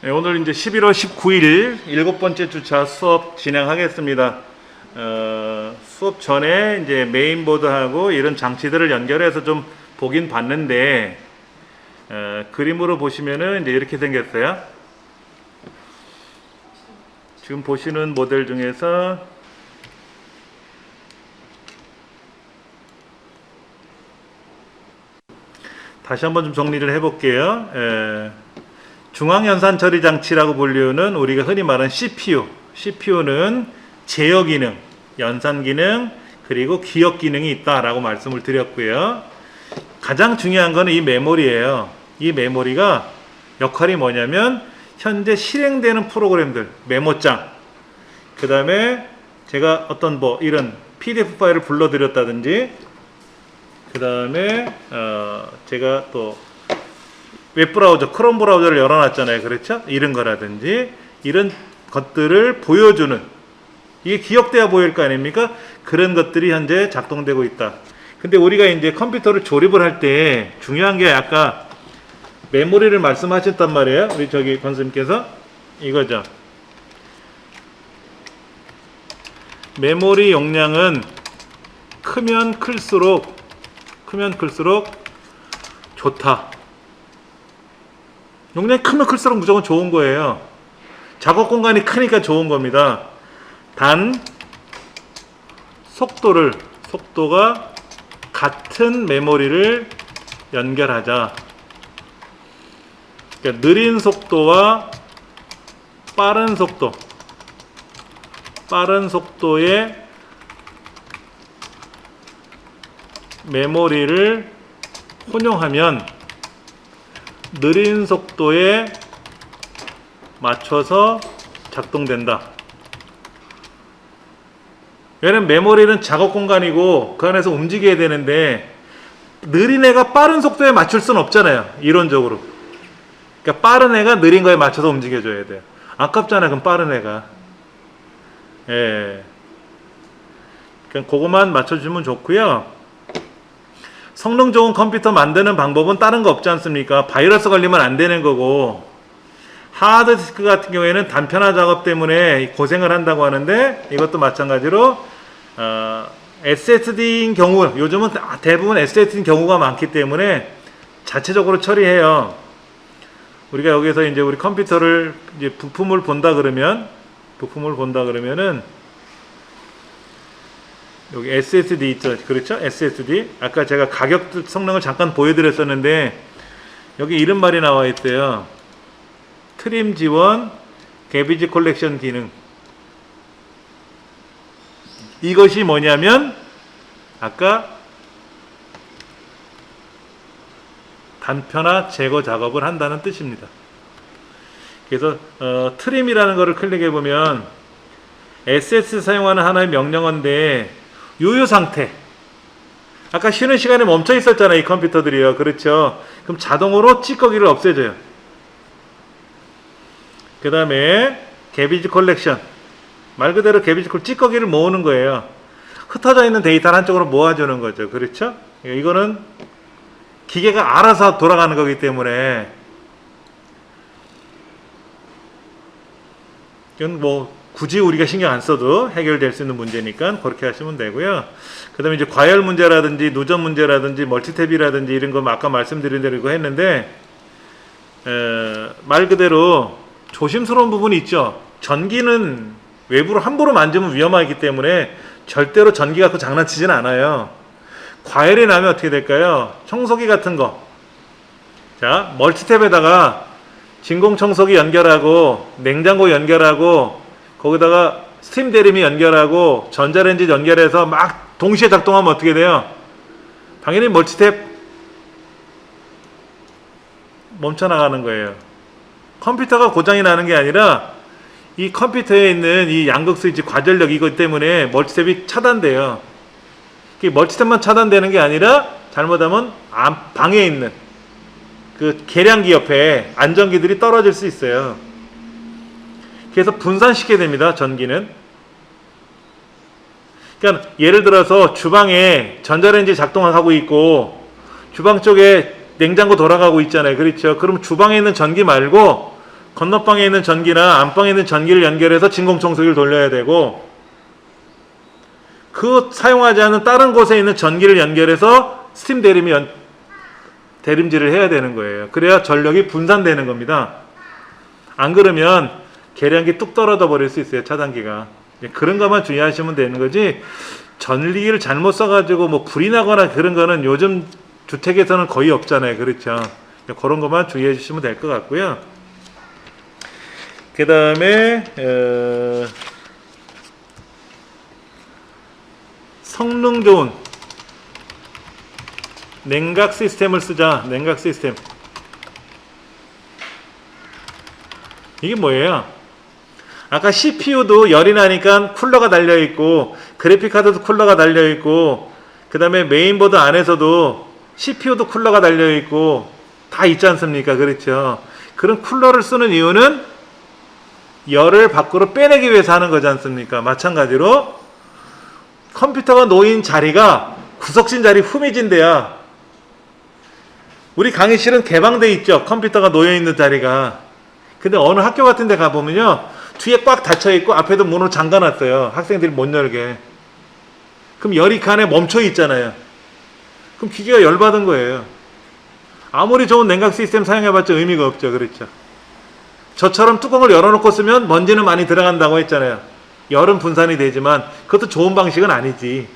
네, 오늘 이제 11월 19일 7번째 주차 수업 진행하겠습니다. 수업 전에 이제 메인보드하고 이런 장치들을 연결해서 좀 보긴 봤는데, 그림으로 보시면은 이제 이렇게 생겼어요. 지금 보시는 모델 중에서 다시 한번 좀 정리를 해볼게요. 중앙연산 처리 장치라고 불리우는 우리가 흔히 말하는 CPU는 제어 기능, 연산 기능, 그리고 기억 기능이 있다라고 말씀을 드렸고요. 가장 중요한 거는 이 메모리예요. 이 메모리가 역할이 뭐냐면 현재 실행되는 프로그램들, 메모장, 그 다음에 제가 어떤 이런 PDF 파일을 불러드렸다든지, 그 다음에 제가 또 웹브라우저, 크롬 브라우저를 열어놨잖아요. 그렇죠? 이런 거라든지 이런 것들을 보여주는, 이게 기억돼야 보일 거 아닙니까? 그런 것들이 현재 작동되고 있다. 근데 우리가 이제 컴퓨터를 조립을 할 때 중요한 게 아까 메모리를 말씀하셨단 말이에요. 우리 저기 권수님께서 이거죠. 메모리 용량은 크면 클수록 좋다. 용량이 크면 클수록 무조건 좋은 거예요. 작업 공간이 크니까 좋은 겁니다. 단 속도가 같은 메모리를 연결하자. 그러니까 느린 속도와 빠른 속도의 메모리를 혼용하면 느린 속도에 맞춰서 작동된다. 왜냐면 메모리는 작업 공간이고 그 안에서 움직여야 되는데 느린 애가 빠른 속도에 맞출 수는 없잖아요. 이론적으로. 그러니까 빠른 애가 느린 거에 맞춰서 움직여줘야 돼요. 아깝잖아요. 그럼 빠른 애가. 예. 그냥 그거만 맞춰주면 좋고요. 성능 좋은 컴퓨터 만드는 방법은 다른 거 없지 않습니까? 바이러스 걸리면 안 되는 거고, 하드디스크 같은 경우에는 단편화 작업 때문에 고생을 한다고 하는데, 이것도 마찬가지로 SSD인 경우, 요즘은 대부분 SSD인 경우가 많기 때문에 자체적으로 처리해요. 우리가 여기서 이제 우리 컴퓨터를 이제 부품을 본다 그러면은 여기 SSD 있죠. 그렇죠? SSD. 아까 제가 가격 성능을 잠깐 보여드렸었는데, 여기 이런 말이 나와 있어요. 트림 지원, 개비지 콜렉션 기능. 이것이 뭐냐면, 아까 단편화 제거 작업을 한다는 뜻입니다. 그래서 트림이라는 거를 클릭해 보면 SS 사용하는 하나의 명령어인데, 요요 상태. 아까 쉬는 시간에 멈춰 있었잖아요. 이 컴퓨터들이요. 그렇죠. 그럼 자동으로 찌꺼기를 없애줘요. 그 다음에 개비지 컬렉션. 말 그대로 찌꺼기를 모으는 거예요. 흩어져 있는 데이터를 한쪽으로 모아주는 거죠. 그렇죠? 이거는 기계가 알아서 돌아가는 거기 때문에 이건 굳이 우리가 신경 안 써도 해결될 수 있는 문제니까 그렇게 하시면 되고요. 그 다음에 이제 과열 문제라든지 누전 문제라든지 멀티탭이라든지 이런 거 아까 말씀드린 대로 이거 했는데, 말 그대로 조심스러운 부분이 있죠. 전기는 외부로 함부로 만지면 위험하기 때문에 절대로 전기 갖고 장난치진 않아요. 과열이 나면 어떻게 될까요? 청소기 같은 거. 자, 멀티탭에다가 진공 청소기 연결하고 냉장고 연결하고 거기다가 스팀 대림이 연결하고 전자레인지 연결해서 막 동시에 작동하면 어떻게 돼요? 당연히 멀티탭 멈춰나가는 거예요. 컴퓨터가 고장이 나는 게 아니라 이 컴퓨터에 있는 이 양극 스위치 과전력 이것 때문에 멀티탭이 차단돼요. 멀티탭만 차단되는 게 아니라 잘못하면 방에 있는 그 계량기 옆에 안전기들이 떨어질 수 있어요. 그래서 분산시키게 됩니다. 전기는. 그러니까 예를 들어서 주방에 전자레인지 작동하고 있고 주방 쪽에 냉장고 돌아가고 있잖아요. 그렇죠? 그럼 주방에 있는 전기 말고 건너방에 있는 전기나 안방에 있는 전기를 연결해서 진공청소기를 돌려야 되고, 그 사용하지 않는 다른 곳에 있는 전기를 연결해서 스팀 대림질을 해야 되는 거예요. 그래야 전력이 분산되는 겁니다. 안 그러면 계량기 뚝 떨어져 버릴 수 있어요, 차단기가. 그런 것만 주의하시면 되는 거지, 전기를 잘못 써가지고 뭐 불이 나거나 그런 거는 요즘 주택에서는 거의 없잖아요. 그렇죠? 그런 것만 주의해 주시면 될 것 같고요. 그 다음에 성능 좋은 냉각 시스템을 쓰자. 냉각 시스템. 이게 뭐예요? 아까 CPU도 열이 나니까 쿨러가 달려있고, 그래픽카드도 쿨러가 달려있고, 그 다음에 메인보드 안에서도 CPU도 쿨러가 달려있고 다 있지 않습니까? 그렇죠? 그런 쿨러를 쓰는 이유는 열을 밖으로 빼내기 위해서 하는 거지 않습니까? 마찬가지로 컴퓨터가 놓인 자리가 구석진 자리, 후미진 데야. 우리 강의실은 개방돼 있죠, 컴퓨터가 놓여있는 자리가. 근데 어느 학교 같은 데 가보면요, 뒤에 꽉 닫혀있고 앞에도 문을 잠가놨어요, 학생들이 못 열게. 그럼 열이 그 안에 멈춰 있잖아요. 그럼 기계가 열받은 거예요. 아무리 좋은 냉각 시스템 사용해봤자 의미가 없죠. 그렇죠? 저처럼 뚜껑을 열어놓고 쓰면 먼지는 많이 들어간다고 했잖아요. 열은 분산이 되지만 그것도 좋은 방식은 아니지.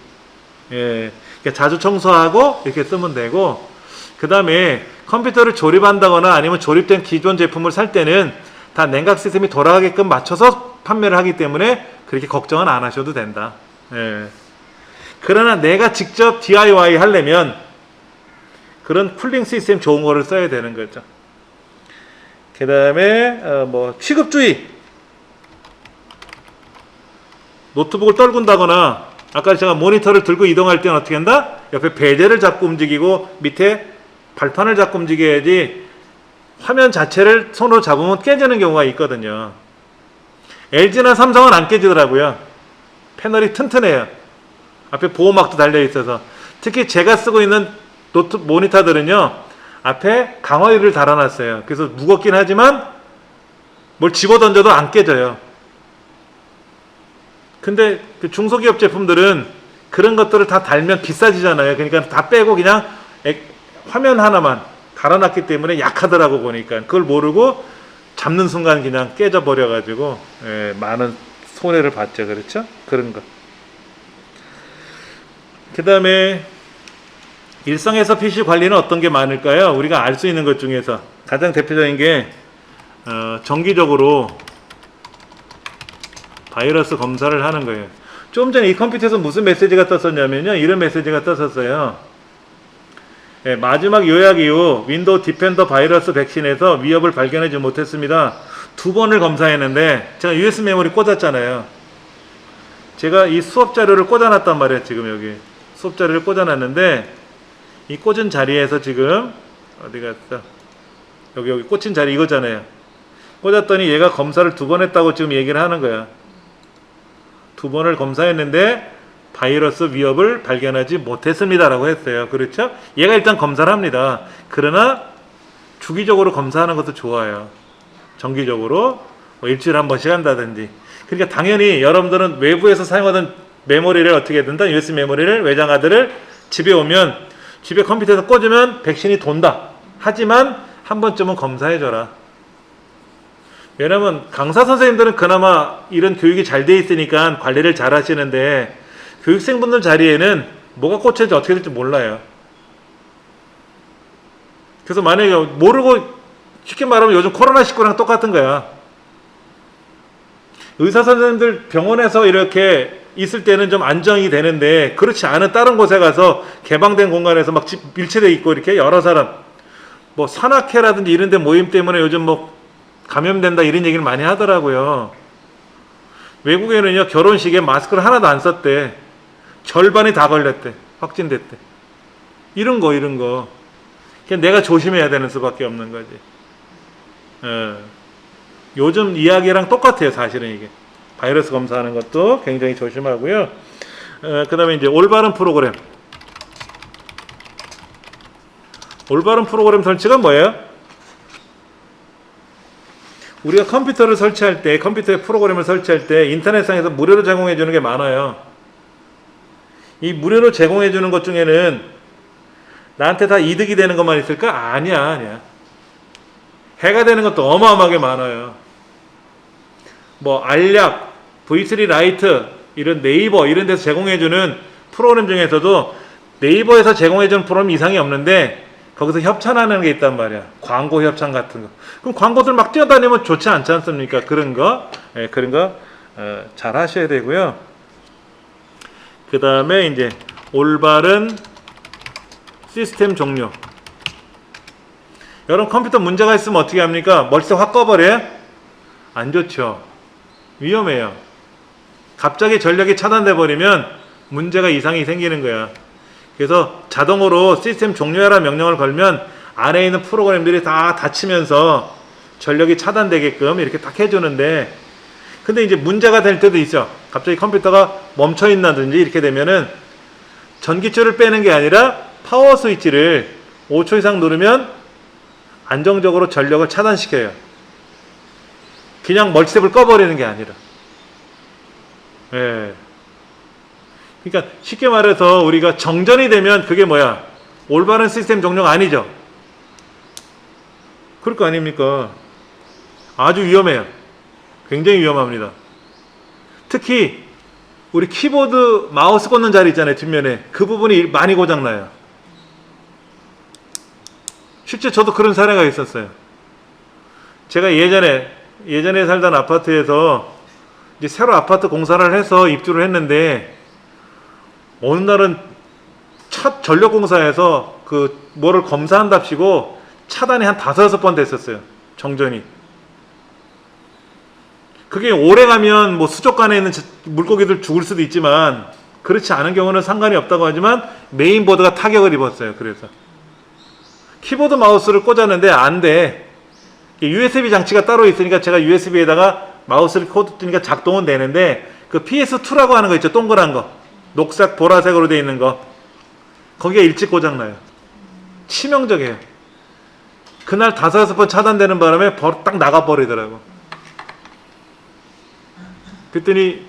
예, 자주 청소하고 이렇게 쓰면 되고, 그 다음에 컴퓨터를 조립한다거나 아니면 조립된 기존 제품을 살 때는 다 냉각 시스템이 돌아가게끔 맞춰서 판매를 하기 때문에 그렇게 걱정은 안 하셔도 된다. 예. 그러나 내가 직접 DIY 하려면 그런 쿨링 시스템 좋은 거를 써야 되는 거죠. 그 다음에 뭐 취급주의. 노트북을 떨군다거나, 아까 제가 모니터를 들고 이동할 때는 어떻게 한다? 옆에 베젤을 잡고 움직이고 밑에 발판을 잡고 움직여야지, 화면 자체를 손으로 잡으면 깨지는 경우가 있거든요. LG나 삼성은 안 깨지더라고요. 패널이 튼튼해요. 앞에 보호막도 달려있어서. 특히 제가 쓰고 있는 모니터들은요, 앞에 강화유리를 달아놨어요. 그래서 무겁긴 하지만 뭘 집어던져도 안 깨져요. 근데 그 중소기업 제품들은 그런 것들을 다 달면 비싸지잖아요. 그러니까 다 빼고 그냥 화면 하나만 달아놨기 때문에 약하더라고 보니까. 그걸 모르고 잡는 순간 그냥 깨져 버려가지고 많은 손해를 봤죠. 그렇죠? 그런 거. 그 다음에 일상에서 PC 관리는 어떤 게 많을까요? 우리가 알 수 있는 것 중에서 가장 대표적인 게 정기적으로 바이러스 검사를 하는 거예요. 좀 전에 이 컴퓨터에서 무슨 메시지가 떴었냐면요, 이런 메시지가 떴었어요. 마지막 요약 이후 윈도우 디펜더 바이러스 백신에서 위협을 발견하지 못했습니다. 2번을 검사했는데 제가 USB 메모리 꽂았잖아요. 제가 이 수업 자료를 꽂아놨단 말이에요. 지금 여기 수업 자료를 꽂아놨는데, 이 꽂은 자리에서 지금 어디 갔어? 여기 꽂힌 자리 이거잖아요. 꽂았더니 얘가 검사를 2번 했다고 지금 얘기를 하는 거야. 2번을 검사했는데 바이러스 위협을 발견하지 못했습니다라고 했어요. 그렇죠? 얘가 일단 검사를 합니다. 그러나 주기적으로 검사하는 것도 좋아요. 정기적으로 뭐 일주일에 한 번씩 한다든지. 그러니까 당연히 여러분들은 외부에서 사용하던 메모리를 어떻게 해둔다? USB 메모리를, 외장하드를 집에 오면, 집에 컴퓨터에서 꽂으면 백신이 돈다. 하지만 한 번쯤은 검사해줘라. 왜냐면 강사 선생님들은 그나마 이런 교육이 잘 돼 있으니까 관리를 잘 하시는데, 교육생분들 자리에는 뭐가 꽂혀있지 어떻게 될지 몰라요. 그래서 만약에 모르고, 쉽게 말하면 요즘 코로나19랑 똑같은 거야. 의사 선생님들 병원에서 이렇게 있을 때는 좀 안정이 되는데, 그렇지 않은 다른 곳에 가서 개방된 공간에서 막 밀체돼 있고 이렇게 여러 사람, 뭐 산악회라든지 이런 데 모임 때문에 요즘 뭐 감염된다 이런 얘기를 많이 하더라고요. 외국에는요, 결혼식에 마스크를 하나도 안 썼대. 절반이 다 걸렸대. 확진됐대. 이런 거. 그냥 내가 조심해야 되는 수밖에 없는 거지. 요즘 이야기랑 똑같아요, 사실은 이게. 바이러스 검사하는 것도 굉장히 조심하고요. 그 다음에 이제 올바른 프로그램. 올바른 프로그램 설치가 뭐예요? 우리가 컴퓨터를 설치할 때, 컴퓨터에 프로그램을 설치할 때 인터넷상에서 무료로 제공해 주는 게 많아요. 이 무료로 제공해 주는 것 중에는 나한테 다 이득이 되는 것만 있을까? 아니야. 해가 되는 것도 어마어마하게 많아요. 뭐 알약, V3 라이트, 이런 네이버 이런 데서 제공해 주는 프로그램 중에서도 네이버에서 제공해 주는 프로그램 이상이 없는데 거기서 협찬하는 게 있단 말이야. 광고 협찬 같은 거. 그럼 광고들 막 뛰어다니면 좋지 않지 않습니까? 그런 거 잘 하셔야 되고요. 그 다음에 이제 올바른 시스템 종료. 여러분 컴퓨터 문제가 있으면 어떻게 합니까? 멀쩡 확 꺼버려요? 안 좋죠. 위험해요. 갑자기 전력이 차단돼 버리면 문제가 이상이 생기는 거야. 그래서 자동으로 시스템 종료해라 명령을 걸면 안에 있는 프로그램들이 다 닫히면서 전력이 차단되게끔 이렇게 딱 해주는데, 근데 이제 문제가 될 때도 있죠. 갑자기 컴퓨터가 멈춰 있나든지 이렇게 되면은 전기줄을 빼는 게 아니라 파워 스위치를 5초 이상 누르면 안정적으로 전력을 차단시켜요. 그냥 멀티탭을 꺼버리는 게 아니라. 예. 그러니까 쉽게 말해서 우리가 정전이 되면 그게 뭐야? 올바른 시스템 종료가 아니죠. 그럴 거 아닙니까? 아주 위험해요. 굉장히 위험합니다. 특히 우리 키보드 마우스 꽂는 자리 있잖아요. 뒷면에. 그 부분이 많이 고장나요. 실제 저도 그런 사례가 있었어요. 제가 예전에 살던 아파트에서 이제 새로 아파트 공사를 해서 입주를 했는데, 어느 날은 첫 전력공사에서 그 뭐를 검사한답시고 차단이 한 5-6번 됐었어요. 정전이. 그게 오래 가면 뭐 수족관에 있는 물고기들 죽을 수도 있지만, 그렇지 않은 경우는 상관이 없다고 하지만 메인보드가 타격을 입었어요. 그래서 키보드 마우스를 꽂았는데 안 돼. USB 장치가 따로 있으니까 제가 USB에다가 마우스를 꽂으니까 작동은 되는데, 그 PS2라고 하는 거 있죠. 동그란 거. 녹색, 보라색으로 되어 있는 거. 거기가 일찍 고장나요. 치명적이에요. 그날 5-6번 차단되는 바람에 딱 나가버리더라고. 그랬더니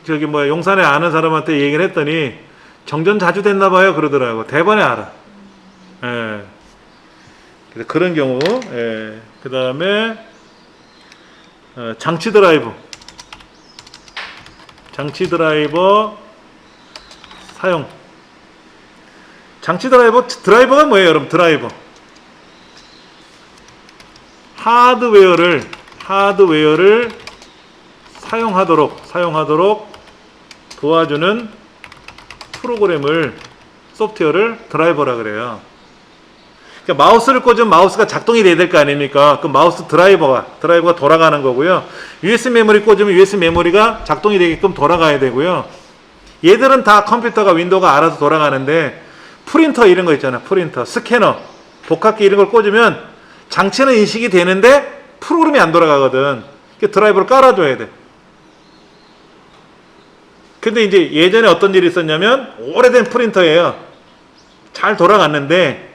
저기 뭐야 용산에 아는 사람한테 얘기를 했더니 정전 자주 됐나 봐요 그러더라고. 대번에 알아. 예. 그래서 그런 경우. 예. 그 다음에 장치 드라이버 사용. 장치 드라이버가 뭐예요 여러분? 드라이버 하드웨어를 사용하도록 도와주는 프로그램을, 소프트웨어를 드라이버라 그래요. 그러니까 마우스를 꽂으면 마우스가 작동이 돼야 될 거 아닙니까? 그 마우스 드라이버가 돌아가는 거고요. USB 메모리 꽂으면 USB 메모리가 작동이 되게끔 돌아가야 되고요. 얘들은 다 컴퓨터가 윈도우가 알아서 돌아가는데, 프린터 이런 거 있잖아. 프린터, 스캐너, 복합기 이런 걸 꽂으면 장치는 인식이 되는데 프로그램이 안 돌아가거든. 그 드라이버를 깔아줘야 돼. 근데 이제 예전에 어떤 일이 있었냐면, 오래된 프린터예요. 잘 돌아갔는데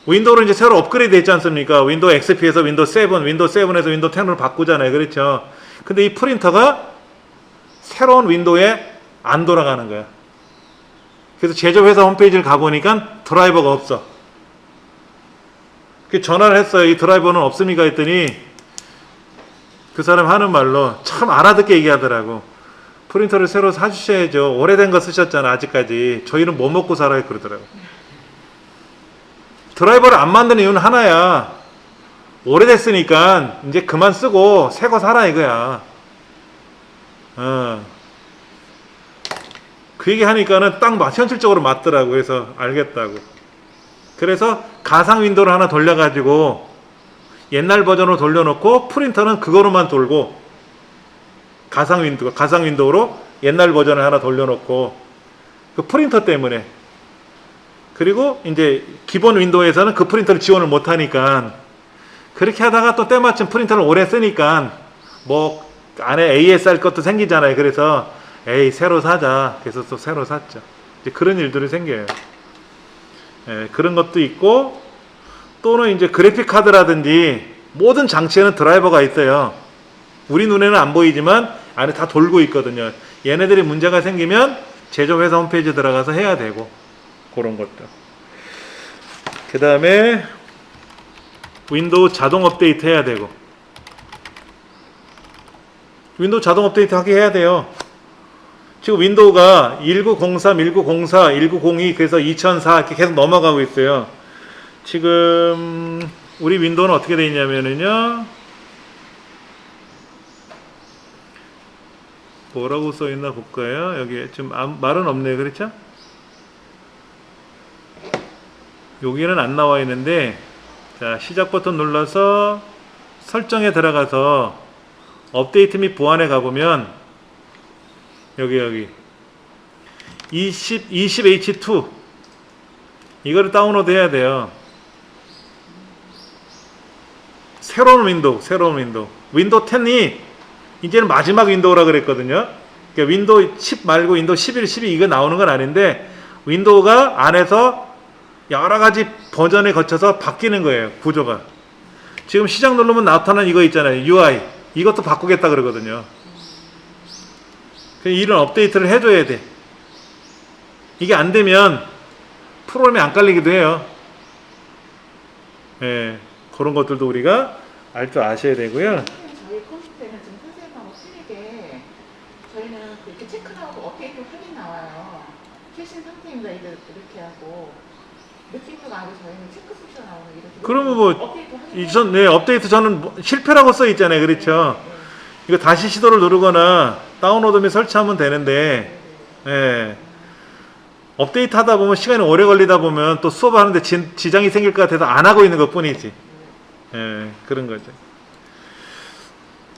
윈도우를 이제 새로 업그레이드 했지 않습니까? 윈도우 XP에서 윈도우 7, 윈도우 7에서 윈도우 10으로 바꾸잖아요. 그렇죠? 근데 이 프린터가 새로운 윈도우에 안 돌아가는 거야. 그래서 제조회사 홈페이지를 가보니까 드라이버가 없어. 전화를 했어요. 이 드라이버는 없습니까? 했더니 그 사람 하는 말로 참 알아듣게 얘기하더라고. 프린터를 새로 사주셔야죠. 오래된 거 쓰셨잖아. 아직까지. 저희는 뭐 먹고 살아요? 그러더라고. 드라이버를 안 만드는 이유는 하나야. 오래됐으니까 이제 그만 쓰고 새 거 사라 이거야. 그 얘기 하니까는 딱 현실적으로 맞더라고. 그래서 알겠다고. 그래서 가상 윈도우를 하나 돌려가지고 옛날 버전으로 돌려놓고 프린터는 그거로만 돌고, 가상 윈도우로 옛날 버전을 하나 돌려놓고, 그 프린터 때문에. 그리고 이제 기본 윈도우에서는 그 프린터를 지원을 못하니까, 그렇게 하다가 또 때마침 프린터를 오래 쓰니까 뭐 안에 ASR 것도 생기잖아요. 그래서 새로 사자. 그래서 또 새로 샀죠. 이제 그런 일들이 생겨요. 그런 것도 있고, 또는 이제 그래픽 카드라든지 모든 장치에는 드라이버가 있어요. 우리 눈에는 안 보이지만 안에 다 돌고 있거든요. 얘네들이 문제가 생기면 제조회사 홈페이지 들어가서 해야 되고, 그런 것들. 그 다음에 윈도우 자동 업데이트 해야 되고, 윈도우 자동 업데이트 하게 해야 돼요. 지금 윈도우가 1903, 1904, 1902, 그래서 2004 이렇게 계속 넘어가고 있어요. 지금 우리 윈도우는 어떻게 되어 있냐면요, 뭐라고 써 있나 볼까요? 여기 좀 말은 없네요. 그렇죠? 여기는 안 나와 있는데, 자, 시작 버튼 눌러서 설정에 들어가서 업데이트 및 보안에 가보면 여기 20H2 이거를 다운로드 해야 돼요. 새로운 윈도우 윈도우 10이 이제는 마지막 윈도우라 그랬거든요. 그러니까 윈도우 10 말고 윈도우 11, 12 이거 나오는 건 아닌데, 윈도우가 안에서 여러 가지 버전에 거쳐서 바뀌는 거예요. 구조가. 지금 시작 누르면 나타나는 이거 있잖아요. UI. 이것도 바꾸겠다 그러거든요. 이런 업데이트를 해줘야 돼. 이게 안 되면 프로그램이 안 깔리기도 해요. 예, 그런 것들도 우리가 알 줄 아셔야 되고요. 저희 컴퓨터에는 지금 선생님하고 틀리게 저희는 이렇게 체크하고 업데이트 확인 나와요. 최신 상태입니다. 이렇게 하고 느낌도 나고 저희는 체크 숫자 나오고 이렇게. 그러면 뭐 업데이트 저는 실패라고 써 있잖아요. 그렇죠? 이거 다시 시도를 누르거나 다운로드 및 설치하면 되는데, 예. 업데이트 하다 보면 시간이 오래 걸리다 보면 또 수업하는데 지장이 생길 것 같아서 안 하고 있는 것 뿐이지. 예, 그런 거죠.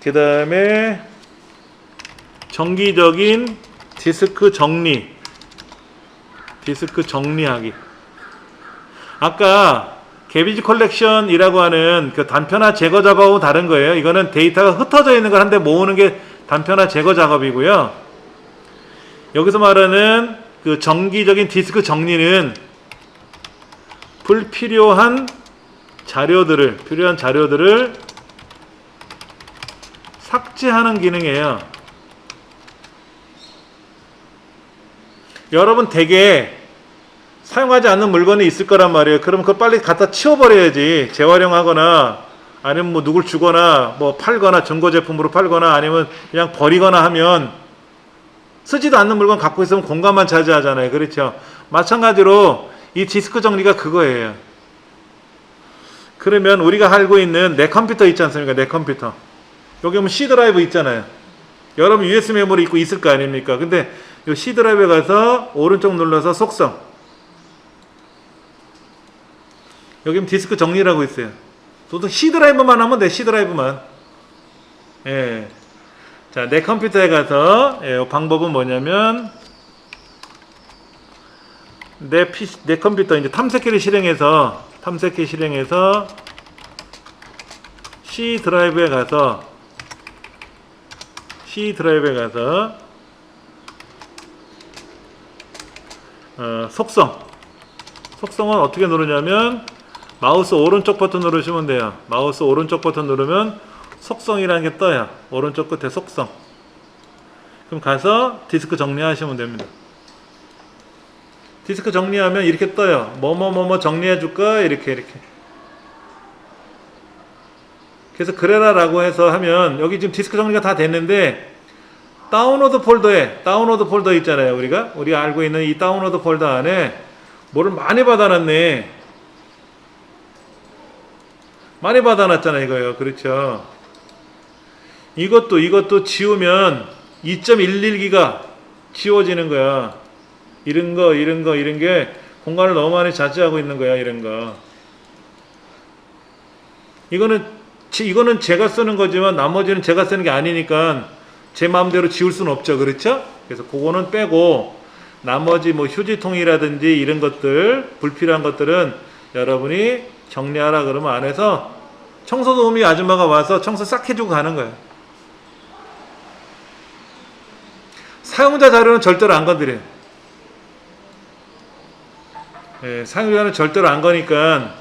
그 다음에 정기적인 디스크 정리하기. 아까 개비지 컬렉션이라고 하는 그 단편화 제거 작업하고 다른 거예요. 이거는 데이터가 흩어져 있는 걸 한데 모으는 게 단편화 제거 작업이고요. 여기서 말하는 그 정기적인 디스크 정리는 필요한 자료들을 삭제하는 기능이에요. 여러분 댁에 사용하지 않는 물건이 있을 거란 말이에요. 그럼 그걸 빨리 갖다 치워버려야지. 재활용하거나 아니면 뭐 누굴 주거나 뭐 팔거나 중고 제품으로 팔거나 아니면 그냥 버리거나 하면 쓰지도 않는 물건 갖고 있으면 공간만 차지하잖아요. 그렇죠? 마찬가지로 이 디스크 정리가 그거예요. 그러면 우리가 알고 있는 내 컴퓨터 있지 않습니까? 내 컴퓨터. 여기 보면 C 드라이브 있잖아요. 여러분 USB 메모리 있고 있을 거 아닙니까? 근데 이 C 드라이브에 가서 오른쪽 눌러서 속성. 여기 보면 디스크 정리라고 있어요. 또 C 드라이브만 하면 돼. C 드라이브만. 예. 자, 내 컴퓨터에 가서 방법은 뭐냐면 내 컴퓨터 이제 탐색기를 실행해서 C 드라이브에 가서 속성은 어떻게 누르냐면 마우스 오른쪽 버튼 누르시면 돼요. 마우스 오른쪽 버튼 누르면 속성이라는 게 떠요. 오른쪽 끝에 속성. 그럼 가서 디스크 정리하시면 됩니다. 디스크 정리하면 이렇게 떠요. 뭐뭐 정리해 줄까? 이렇게. 그래서 그래라 라고 해서 하면 여기 지금 디스크 정리가 다 됐는데 다운로드 폴더 있잖아요. 우리가 알고 있는 이 다운로드 폴더 안에 뭐를 많이 받아놨네. 많이 받아놨잖아요. 이거요. 그렇죠. 이것도 지우면 2.11기가 지워지는 거야. 이런 게 공간을 너무 많이 차지하고 있는 거야. 이런 거. 이거는 제가 쓰는 거지만 나머지는 제가 쓰는 게 아니니까 제 마음대로 지울 수는 없죠. 그렇죠? 그래서 그거는 빼고 나머지 뭐 휴지통이라든지 이런 것들, 불필요한 것들은 여러분이 정리하라 그러면 안에서 청소도우미 아줌마가 와서 청소 싹 해주고 가는 거예요. 사용자 자료는 절대로 안 건드려요. 사용자는 절대로 안 거니까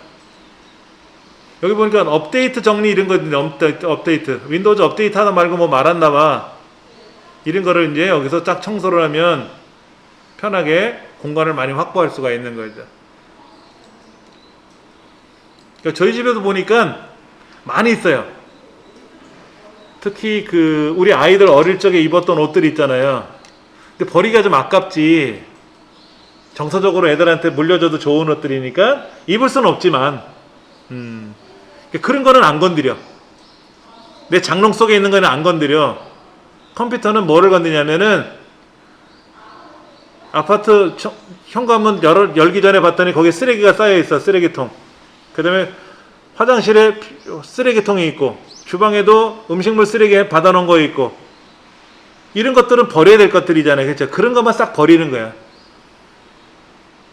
여기 보니까 업데이트 정리 이런 거 있는데, 업데이트. 윈도우즈 업데이트 하다 말고 뭐 말았나 봐. 이런 거를 이제 여기서 딱 청소를 하면 편하게 공간을 많이 확보할 수가 있는 거죠. 그러니까 저희 집에도 보니까 많이 있어요. 특히 그 우리 아이들 어릴 적에 입었던 옷들 있잖아요. 근데 버리기가 좀 아깝지. 정서적으로 애들한테 물려줘도 좋은 옷들이니까 입을 수는 없지만 그런 거는 안 건드려. 내 장롱 속에 있는 거는 안 건드려. 컴퓨터는 뭐를 건드냐면은 아파트 현관문 열기 전에 봤더니 거기에 쓰레기가 쌓여 있어. 쓰레기통. 그 다음에 화장실에 쓰레기통이 있고 주방에도 음식물 쓰레기 받아놓은 거 있고 이런 것들은 버려야 될 것들이잖아요. 그렇죠? 그런 것만 싹 버리는 거야.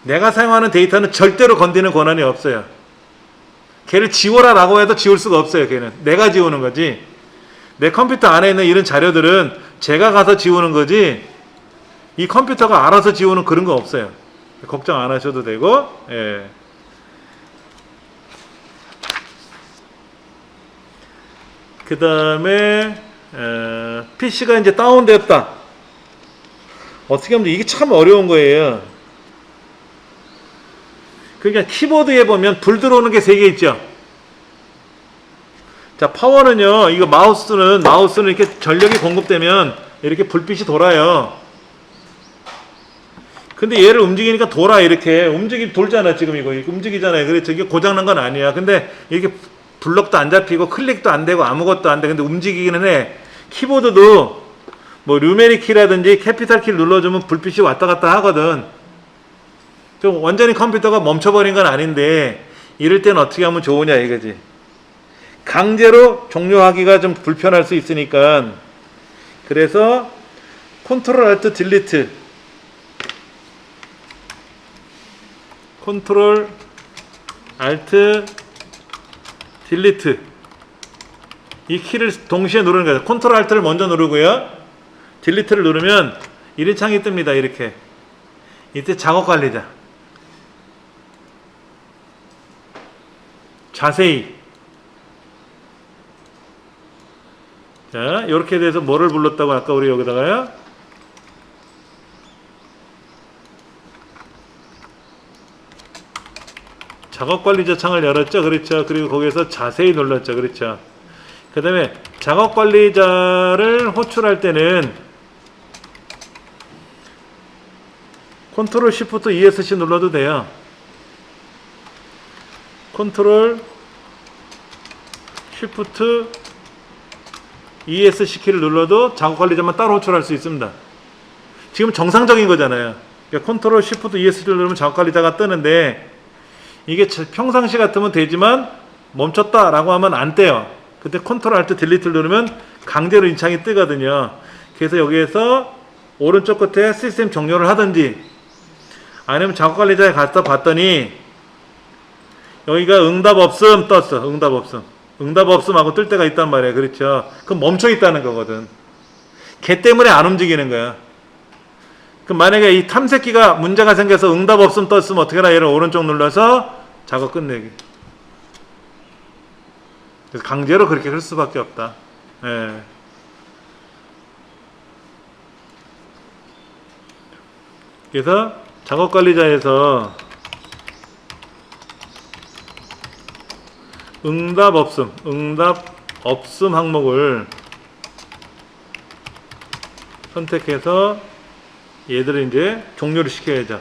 내가 사용하는 데이터는 절대로 건드리는 권한이 없어요. 걔를 지워라 라고 해도 지울 수가 없어요. 걔는 내가 지우는 거지. 내 컴퓨터 안에 있는 이런 자료들은 제가 가서 지우는 거지 이 컴퓨터가 알아서 지우는 그런 거 없어요. 걱정 안 하셔도 되고. 예. 그 다음에 PC가 이제 다운되었다. 어떻게 하면 이게 참 어려운 거예요. 그러니까 키보드에 보면 불 들어오는 게 3개 있죠. 자, 파워는요, 이거 마우스는 이렇게 전력이 공급되면 이렇게 불빛이 돌아요. 근데 얘를 움직이니까 돌아, 이렇게. 돌잖아, 지금 이거 움직이잖아요. 그래서 이게 고장난 건 아니야. 근데 이렇게 블럭도 안 잡히고 클릭도 안 되고 아무것도 안 돼. 근데 움직이기는 해. 키보드도 뭐 누메릭 키라든지 캐피탈 키를 눌러주면 불빛이 왔다 갔다 하거든. 좀 완전히 컴퓨터가 멈춰버린 건 아닌데 이럴 때는 어떻게 하면 좋으냐 이거지. 강제로 종료하기가 좀 불편할 수 있으니까 그래서 컨트롤 알트 딜리트 컨트롤 알트 딜리트 이 키를 동시에 누르는 거예요. 컨트롤 알트를 먼저 누르고요. 딜리트를 누르면 이런 창이 뜹니다. 이렇게. 이때 작업 관리자. 자세히. 자, 이렇게 돼서 뭐를 불렀다고 아까 우리 여기다가요? 작업 관리자 창을 열었죠. 그렇죠. 그리고 거기에서 자세히 눌렀죠. 그렇죠. 그 다음에 작업 관리자를 호출할 때는 컨트롤 시프트 ESC 눌러도 돼요. 컨트롤 시프트 ESC 키를 눌러도 작업 관리자만 따로 호출할 수 있습니다. 지금 정상적인 거잖아요. 그러니까 컨트롤 시프트 ESC를 누르면 작업 관리자가 뜨는데 이게 평상시 같으면 되지만 멈췄다 라고 하면 안 떼요. 그때 컨트롤 알트 딜리트를 누르면 강제로 인창이 뜨거든요. 그래서 여기에서 오른쪽 끝에 시스템 종료를 하든지 아니면 작업 관리자에 갔다 봤더니 여기가 응답 없음 떴어. 응답 없음. 응답 없음 하고 뜰 때가 있단 말이에요. 그렇죠. 그럼 멈춰 있다는 거거든. 걔 때문에 안 움직이는 거야. 그럼 만약에 이 탐색기가 문제가 생겨서 응답 없음 떴으면 어떻게 하나 얘를 오른쪽 눌러서 작업 끝내기. 그래서 강제로 그렇게 할 수밖에 없다. 예. 그래서 작업 관리자에서 응답 없음 항목을 선택해서 얘들을 이제 종료를 시켜야죠.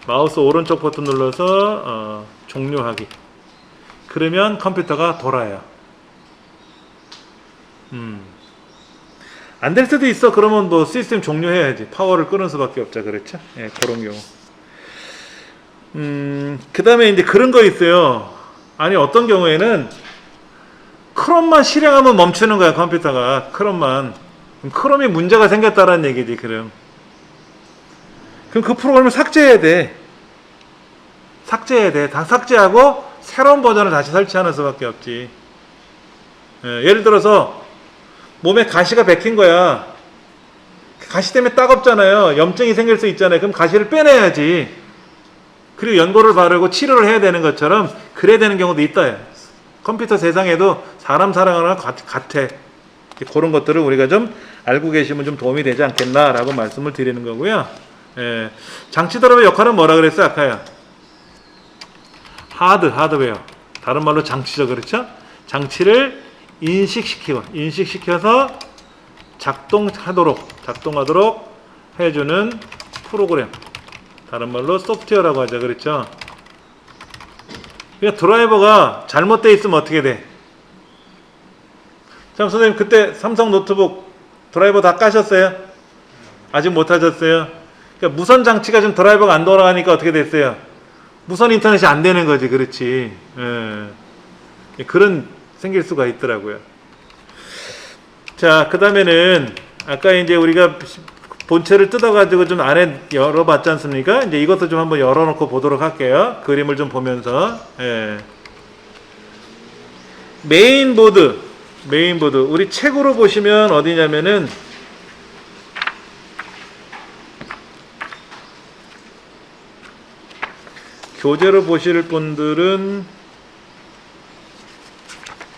마우스 오른쪽 버튼 눌러서 종료하기. 그러면 컴퓨터가 돌아요. 안 될 수도 있어. 그러면 뭐 시스템 종료해야지. 파워를 끄는 수밖에 없죠. 그렇죠? 예, 그런 경우. 그 다음에 이제 그런 거 있어요. 아니, 어떤 경우에는 크롬만 실행하면 멈추는 거야, 컴퓨터가. 크롬만. 크롬이 문제가 생겼다라는 얘기지, 그럼 그 프로그램을 삭제해야 돼. 다 삭제하고 새로운 버전을 다시 설치하는 수밖에 없지. 예를 들어서 몸에 가시가 박힌 거야. 가시 때문에 따갑잖아요. 염증이 생길 수 있잖아요. 그럼 가시를 빼내야지. 그리고 연고를 바르고 치료를 해야 되는 것처럼 그래야 되는 경우도 있다. 컴퓨터 세상에도 사람 살아가는 것 같아. 그런 것들을 우리가 좀 알고 계시면 좀 도움이 되지 않겠나라고 말씀을 드리는 거고요. 예. 장치 드라이버 역할은 뭐라 그랬어요, 아까요? 하드웨어. 다른 말로 장치죠, 그렇죠? 장치를 인식시켜서 작동하도록 해주는 프로그램. 다른 말로 소프트웨어라고 하죠, 그렇죠? 그러니까 드라이버가 잘못되어 있으면 어떻게 돼? 참, 선생님, 그때 삼성 노트북 드라이버 다 까셨어요? 아직 못 하셨어요? 그러니까 무선 장치가 좀 드라이버가 안 돌아가니까 어떻게 됐어요? 무선 인터넷이 안 되는 거지, 그렇지. 예. 그런 생길 수가 있더라고요. 자, 그 다음에는 아까 이제 우리가 본체를 뜯어가지고 좀 안에 열어봤지 않습니까? 이제 이것도 좀 한번 열어놓고 보도록 할게요. 그림을 좀 보면서. 예. 메인보드. 우리 책으로 보시면 어디냐면은 교재로 보실 분들은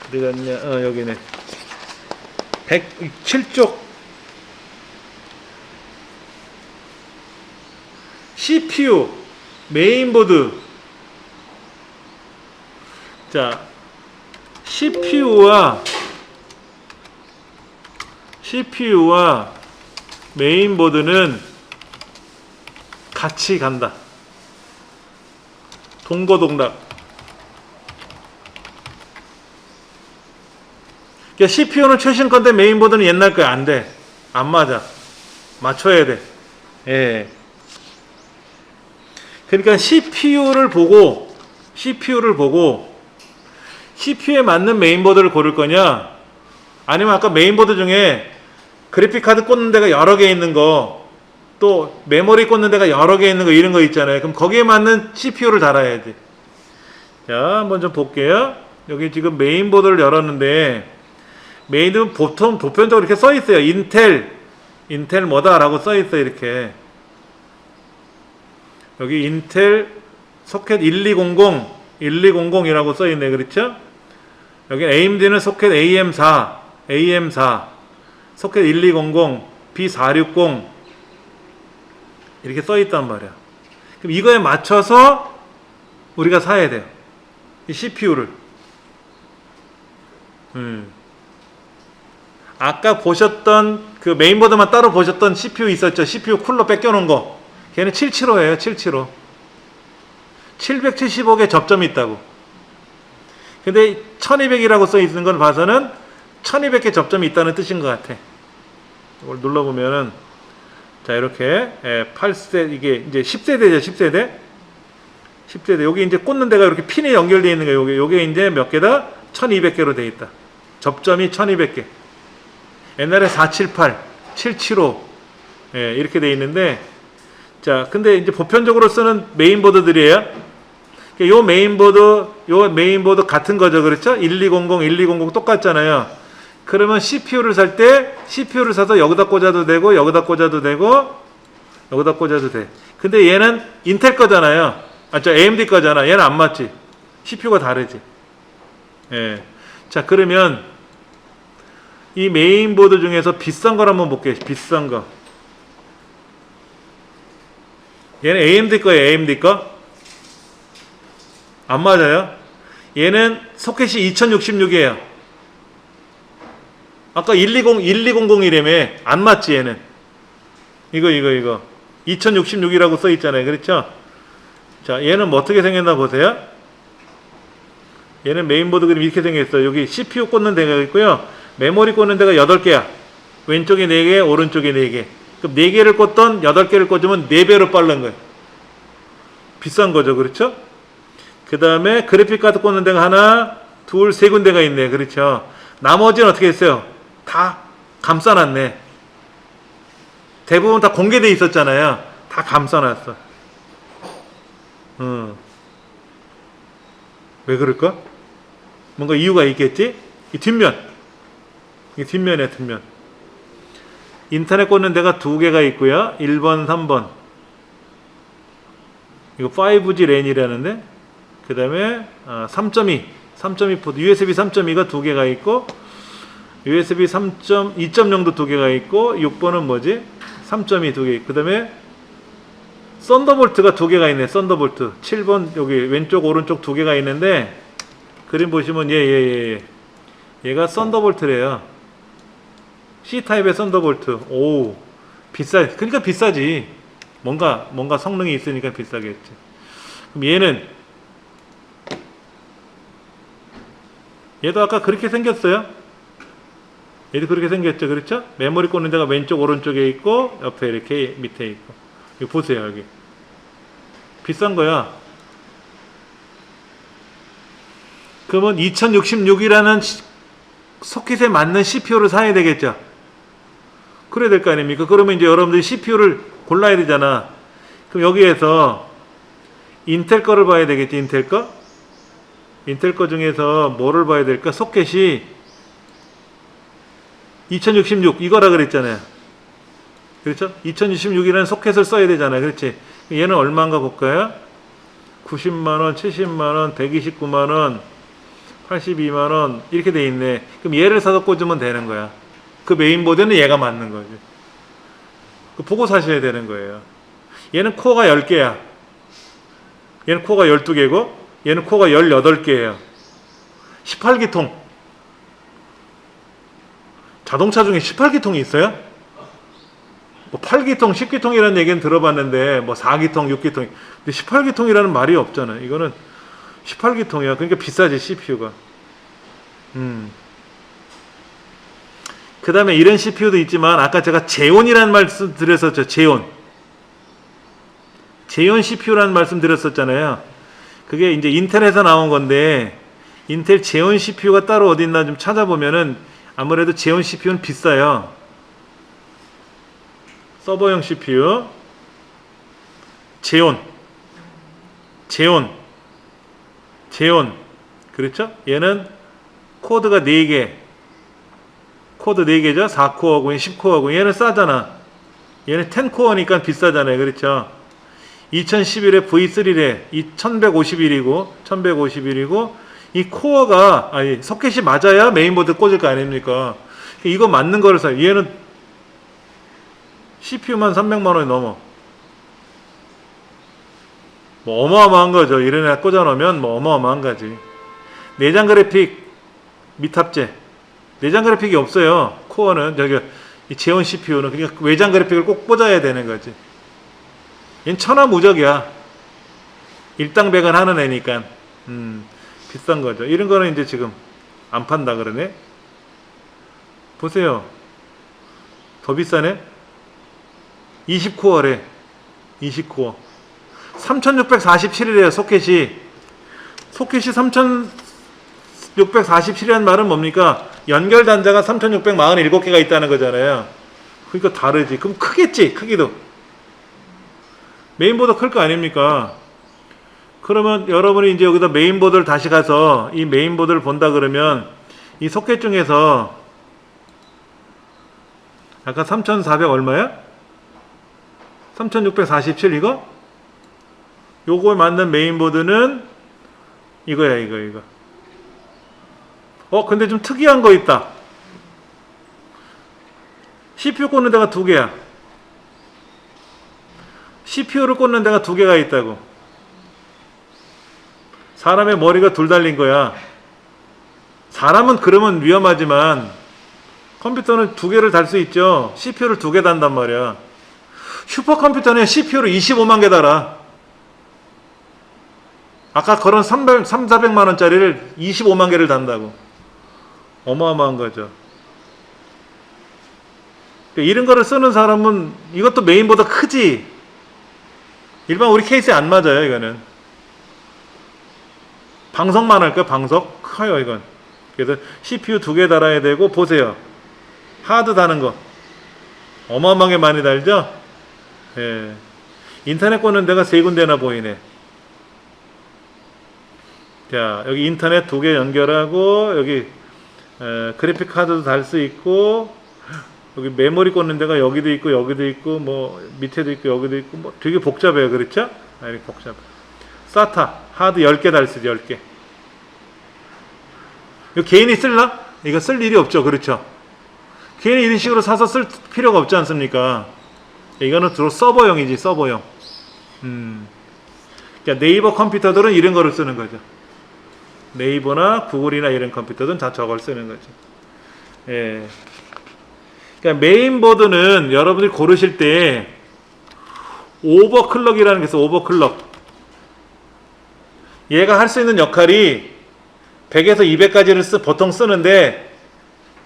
어디 갔냐? 여기네. 107쪽 CPU 메인보드. 자, CPU와 메인보드는 같이 간다. 동거동락. 그러니까 CPU는 최신 건데 메인보드는 옛날 거야. 안 돼. 안 맞아. 맞춰야 돼. 예. 그러니까 CPU를 보고 CPU에 맞는 메인보드를 고를 거냐, 아니면 아까 메인보드 중에 그래픽카드 꽂는 데가 여러 개 있는 거, 또 메모리 꽂는 데가 여러 개 있는 거, 이런 거 있잖아요. 그럼 거기에 맞는 CPU를 달아야지. 자, 한번 좀 볼게요. 여기 지금 메인보드를 열었는데, 메인은 보통 보편적으로 이렇게 써 있어요. 인텔 뭐다라고 써 있어요. 이렇게. 여기 인텔 소켓 1200이라고 써 있네. 그렇죠? 여기 AMD는 소켓 AM4 소켓 1200 B460 이렇게 써 있단 말이야. 그럼 이거에 맞춰서 우리가 사야 돼요. 이 CPU를. 아까 보셨던 그 메인보드만 따로 보셨던 CPU 있었죠? CPU 쿨러 뺏겨놓은 거. 걔는 775예요. 775. 775개 접점이 있다고. 근데 1200이라고 써 있는 걸 봐서는 1200개 접점이 있다는 뜻인 것 같아. 이걸 눌러보면은, 자, 이렇게 8세, 이게 이제 10세대죠. 10세대. 여기 이제 꽂는 데가 이렇게 핀이 연결되어 있는 거예요. 요게 이제 몇 개다? 1200개로 되어 있다. 접점이 1200개. 옛날에 478, 775 이렇게 되어 있는데, 자, 근데 이제 보편적으로 쓰는 메인보드들이에요. 요 메인보드 같은 거죠. 그렇죠? 1200 똑같잖아요. 그러면 CPU를 살 때, CPU를 사서 여기다 꽂아도 되고, 여기다 꽂아도 되고, 여기다 꽂아도 돼. 근데 얘는 인텔 거잖아요. AMD 거잖아. 얘는 안 맞지. CPU가 다르지. 예. 자, 그러면 이 메인보드 중에서 비싼 걸 한번 볼게요. 비싼 거. 얘는 AMD 거예요. AMD 거. 안 맞아요. 얘는 소켓이 2066이에요. 아까 1200이라며. 안 맞지, 얘는. 이거. 2066이라고 써 있잖아요. 그렇죠? 자, 얘는 뭐 어떻게 생겼나 보세요. 얘는 메인보드 그림 이렇게 생겼어요. 여기 CPU 꽂는 데가 있고요. 메모리 꽂는 데가 8개야. 왼쪽에 4개, 오른쪽에 4개. 그럼 4개를 꽂던 8개를 꽂으면 4배로 빠른 거예요. 비싼 거죠. 그렇죠? 그 다음에 그래픽카드 꽂는 데가 하나, 둘, 세 군데가 있네. 그렇죠? 나머지는 어떻게 했어요? 다 감싸놨네. 대부분 다 공개돼 있었잖아요. 다 감싸놨어. 왜 그럴까? 뭔가 이유가 있겠지? 이 뒷면. 이 뒷면이야, 뒷면. 인터넷 꽂는 데가 2개가 있고요. 1번, 3번. 이거 5G 랜이라는데, 그 다음에 3.2 포트, USB 3.2가 두 개가 있고, USB 2.0도 두 개가 있고, 6번은 뭐지? 3.2 두 개. 그 다음에 썬더볼트가 두 개가 있네. 썬더볼트. 7번 여기 왼쪽 오른쪽 두 개가 있는데, 그림 보시면 얘가 썬더볼트래요. C타입의 썬더볼트. 오, 비싸. 그러니까 비싸지. 뭔가 성능이 있으니까 비싸겠지. 그럼 얘도 아까 그렇게 생겼어요. 얘도 그렇게 생겼죠. 그렇죠? 메모리 꽂는 데가 왼쪽 오른쪽에 있고 옆에 이렇게 밑에 있고. 이거 보세요. 여기 비싼 거야. 그러면 2066이라는 소켓에 맞는 CPU를 사야 되겠죠. 그래야 될 거 아닙니까? 그러면 이제 여러분들이 CPU를 골라야 되잖아. 그럼 여기에서 인텔 거를 봐야 되겠지. 인텔 거 중에서 뭐를 봐야 될까? 소켓이 2066 이거라 그랬잖아요. 그렇죠? 2066이라는 소켓을 써야 되잖아요. 그렇지? 얘는 얼마인가 볼까요? 90만원, 70만원, 129만원, 82만원 이렇게 돼 있네. 그럼 얘를 사서 꽂으면 되는 거야. 그 메인보드는 얘가 맞는 거지. 보고 사셔야 되는 거예요. 얘는 코어가 10개야. 얘는 코어가 12개고 얘는 코어가 18개예요. 18기통. 자동차 중에 18기통이 있어요? 뭐 8기통, 10기통이라는 얘기는 들어봤는데 뭐 4기통, 6기통. 근데 18기통이라는 말이 없잖아. 이거는 18기통이야. 그러니까 비싸지, CPU가. 그 다음에 이런 CPU도 있지만 아까 제가 제온이라는 말씀 드렸었죠. 제온 CPU라는 말씀 드렸었잖아요. 그게 이제 인텔에서 나온 건데 인텔 제온 CPU가 따로 어디 있나 좀 찾아보면은 아무래도 제온 CPU는 비싸요. 서버용 CPU 제온 그렇죠? 얘는 코드가 4개 코드 4개죠? 4코어고 10코어고 얘는 싸잖아. 얘는 10코어니까 비싸잖아요. 그렇죠? 2011에 V3래 1151이고 이 코어가 소켓이 맞아야 메인보드 꽂을 거 아닙니까? 이거 맞는 거를 사요. 얘는 CPU만 300만원이 넘어. 뭐 어마어마한 거죠. 이런 애 꽂아놓으면 뭐 어마어마한 거지. 내장 그래픽 미탑재. 내장 그래픽이 없어요. 코어는 저기 이 제온 CPU는 그러니까 외장 그래픽을 꼭 꽂아야 되는 거지. 얘는 천하무적이야. 일당백은 하는 애니까 비싼 거죠. 이런 거는 이제 지금 안 판다 그러네. 보세요. 더 비싸네. 20코어래. 20코어. 3647이래요. 소켓이 3647이라는 말은 뭡니까? 연결 단자가 3647개가 있다는 거잖아요. 그러니까 다르지. 그럼 크겠지. 크기도. 메인보드 클 거 아닙니까? 그러면 여러분이 이제 여기다 메인보드를 다시 가서 이 메인보드를 본다 그러면 이 소켓 중에서 아까 3400 얼마야? 3647 이거? 요거에 맞는 메인보드는 이거야. 이거. 근데 좀 특이한 거 있다. CPU 꽂는 데가 2개야. CPU를 꽂는 데가 2개가 있다고. 사람의 머리가 둘 달린 거야. 사람은 그러면 위험하지만 컴퓨터는 2개를 달 수 있죠. CPU를 2개 단단 말이야. 슈퍼컴퓨터는 CPU를 25만 개 달아. 아까 그런 400만 원짜리를 25만 개를 단다고. 어마어마한 거죠. 이런 거를 쓰는 사람은 이것도 메인보다 크지. 일반 우리 케이스에 안 맞아요. 이거는 방석만 할까요? 방석 커요 이건. 그래서 CPU 2개 달아야 되고 보세요. 하드 다는 거 어마어마하게 많이 달죠. 예. 인터넷 꽂는 데가 3군데나 보이네. 자, 여기 인터넷 2개 연결하고 여기 그래픽 카드도 달 수 있고 여기 메모리 꽂는 데가 여기도 있고 뭐 밑에도 있고 여기도 있고 뭐 되게 복잡해요. 그렇죠? 이렇게 복잡해. SATA 하드 10개 달 수 있어요. 10개. 이거 개인이 쓸라? 이거 쓸 일이 없죠. 그렇죠? 개인이 이런 식으로 사서 쓸 필요가 없지 않습니까? 이거는 주로 서버용이지, 서버용. 그러니까 네이버 컴퓨터들은 이런 거를 쓰는 거죠. 네이버나 구글이나 이런 컴퓨터들은 다 저걸 쓰는 거죠. 예. 그러니까 메인보드는 여러분들이 고르실 때 오버클럭이라는 게 있어. 오버클럭. 얘가 할 수 있는 역할이 100에서 200까지를 보통 쓰는데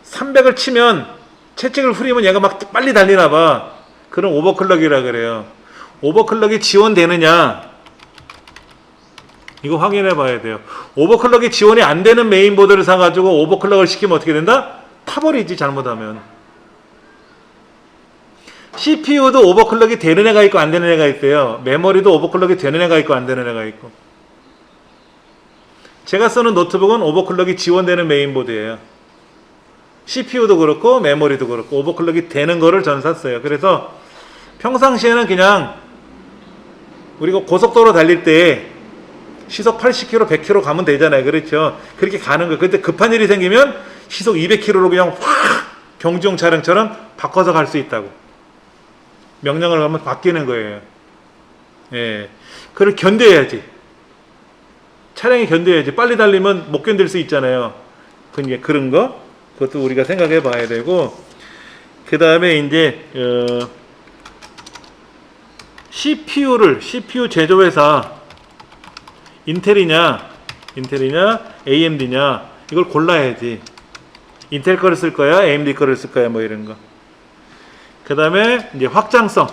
300을 치면 채찍을 후리면 얘가 막 빨리 달리나 봐. 그럼 오버클럭이라 그래요. 오버클럭이 지원되느냐? 이거 확인해 봐야 돼요. 오버클럭이 지원이 안 되는 메인보드를 사가지고 오버클럭을 시키면 어떻게 된다? 타버리지, 잘못하면. CPU도 오버클럭이 되는 애가 있고 안 되는 애가 있대요. 메모리도 오버클럭이 되는 애가 있고 안 되는 애가 있고. 제가 쓰는 노트북은 오버클럭이 지원되는 메인보드예요. CPU도 그렇고 메모리도 그렇고 오버클럭이 되는 거를 전 샀어요. 그래서 평상시에는 그냥 우리가 고속도로 달릴 때 시속 80km, 100km 가면 되잖아요. 그렇죠? 그렇게 가는 거예요. 근데 급한 일이 생기면 시속 200km로 그냥 확 경주용 차량처럼 바꿔서 갈 수 있다고. 명령을 하면 바뀌는 거예요. 예. 그걸 견뎌야지. 차량이 견뎌야지. 빨리 달리면 못 견딜 수 있잖아요. 그러니까 그런 거. 그것도 우리가 생각해 봐야 되고. 그 다음에 이제, CPU 제조회사, 인텔이냐, AMD냐, 이걸 골라야지. 인텔 거를 쓸 거야, AMD 거를 쓸 거야, 뭐 이런 거. 그 다음에 이제 확장성.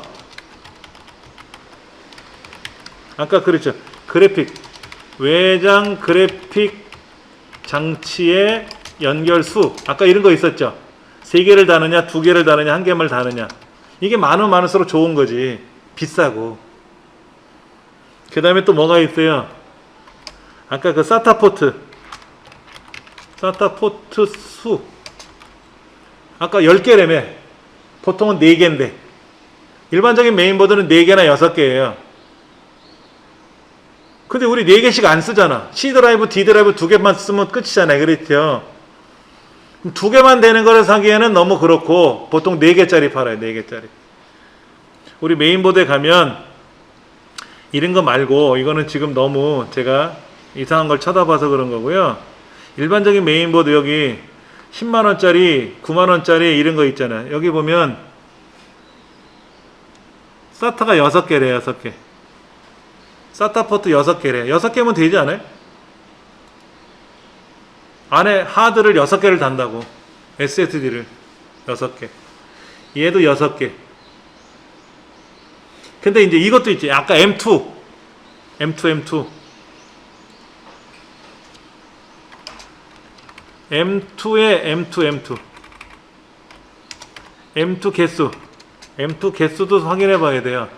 아까 그랬죠. 그래픽. 외장 그래픽 장치의 연결수. 아까 이런 거 있었죠. 3개를 다느냐, 2개를 다느냐, 1개만 다느냐. 이게 많으면 많을수록 좋은 거지. 비싸고. 그 다음에 또 뭐가 있어요? 아까 그 SATA 포트 수. 아까 10개라며. 보통은 4개인데. 일반적인 메인보드는 4개나 6개예요. 근데 우리 4개씩 안 쓰잖아. C 드라이브, D 드라이브 2개만 쓰면 끝이잖아요. 그렇죠? 2개만 되는 거를 사기에는 너무 그렇고, 보통 4개짜리 팔아요. 4개짜리. 우리 메인보드에 가면, 이런 거 말고, 이거는 지금 너무 제가 이상한 걸 쳐다봐서 그런 거고요. 일반적인 메인보드 여기 10만원짜리, 9만원짜리 이런 거 있잖아요. 여기 보면, SATA가 6개래요. 6개. SATA 포트 6개래. 6개면 되지 않아요? 안에 하드를 6개를 단다고. SSD를 6개. 얘도 6개. 근데 이제 이것도 있지. 아까 M2. M2에 M2 개수. M2 개수도 확인해 봐야 돼요.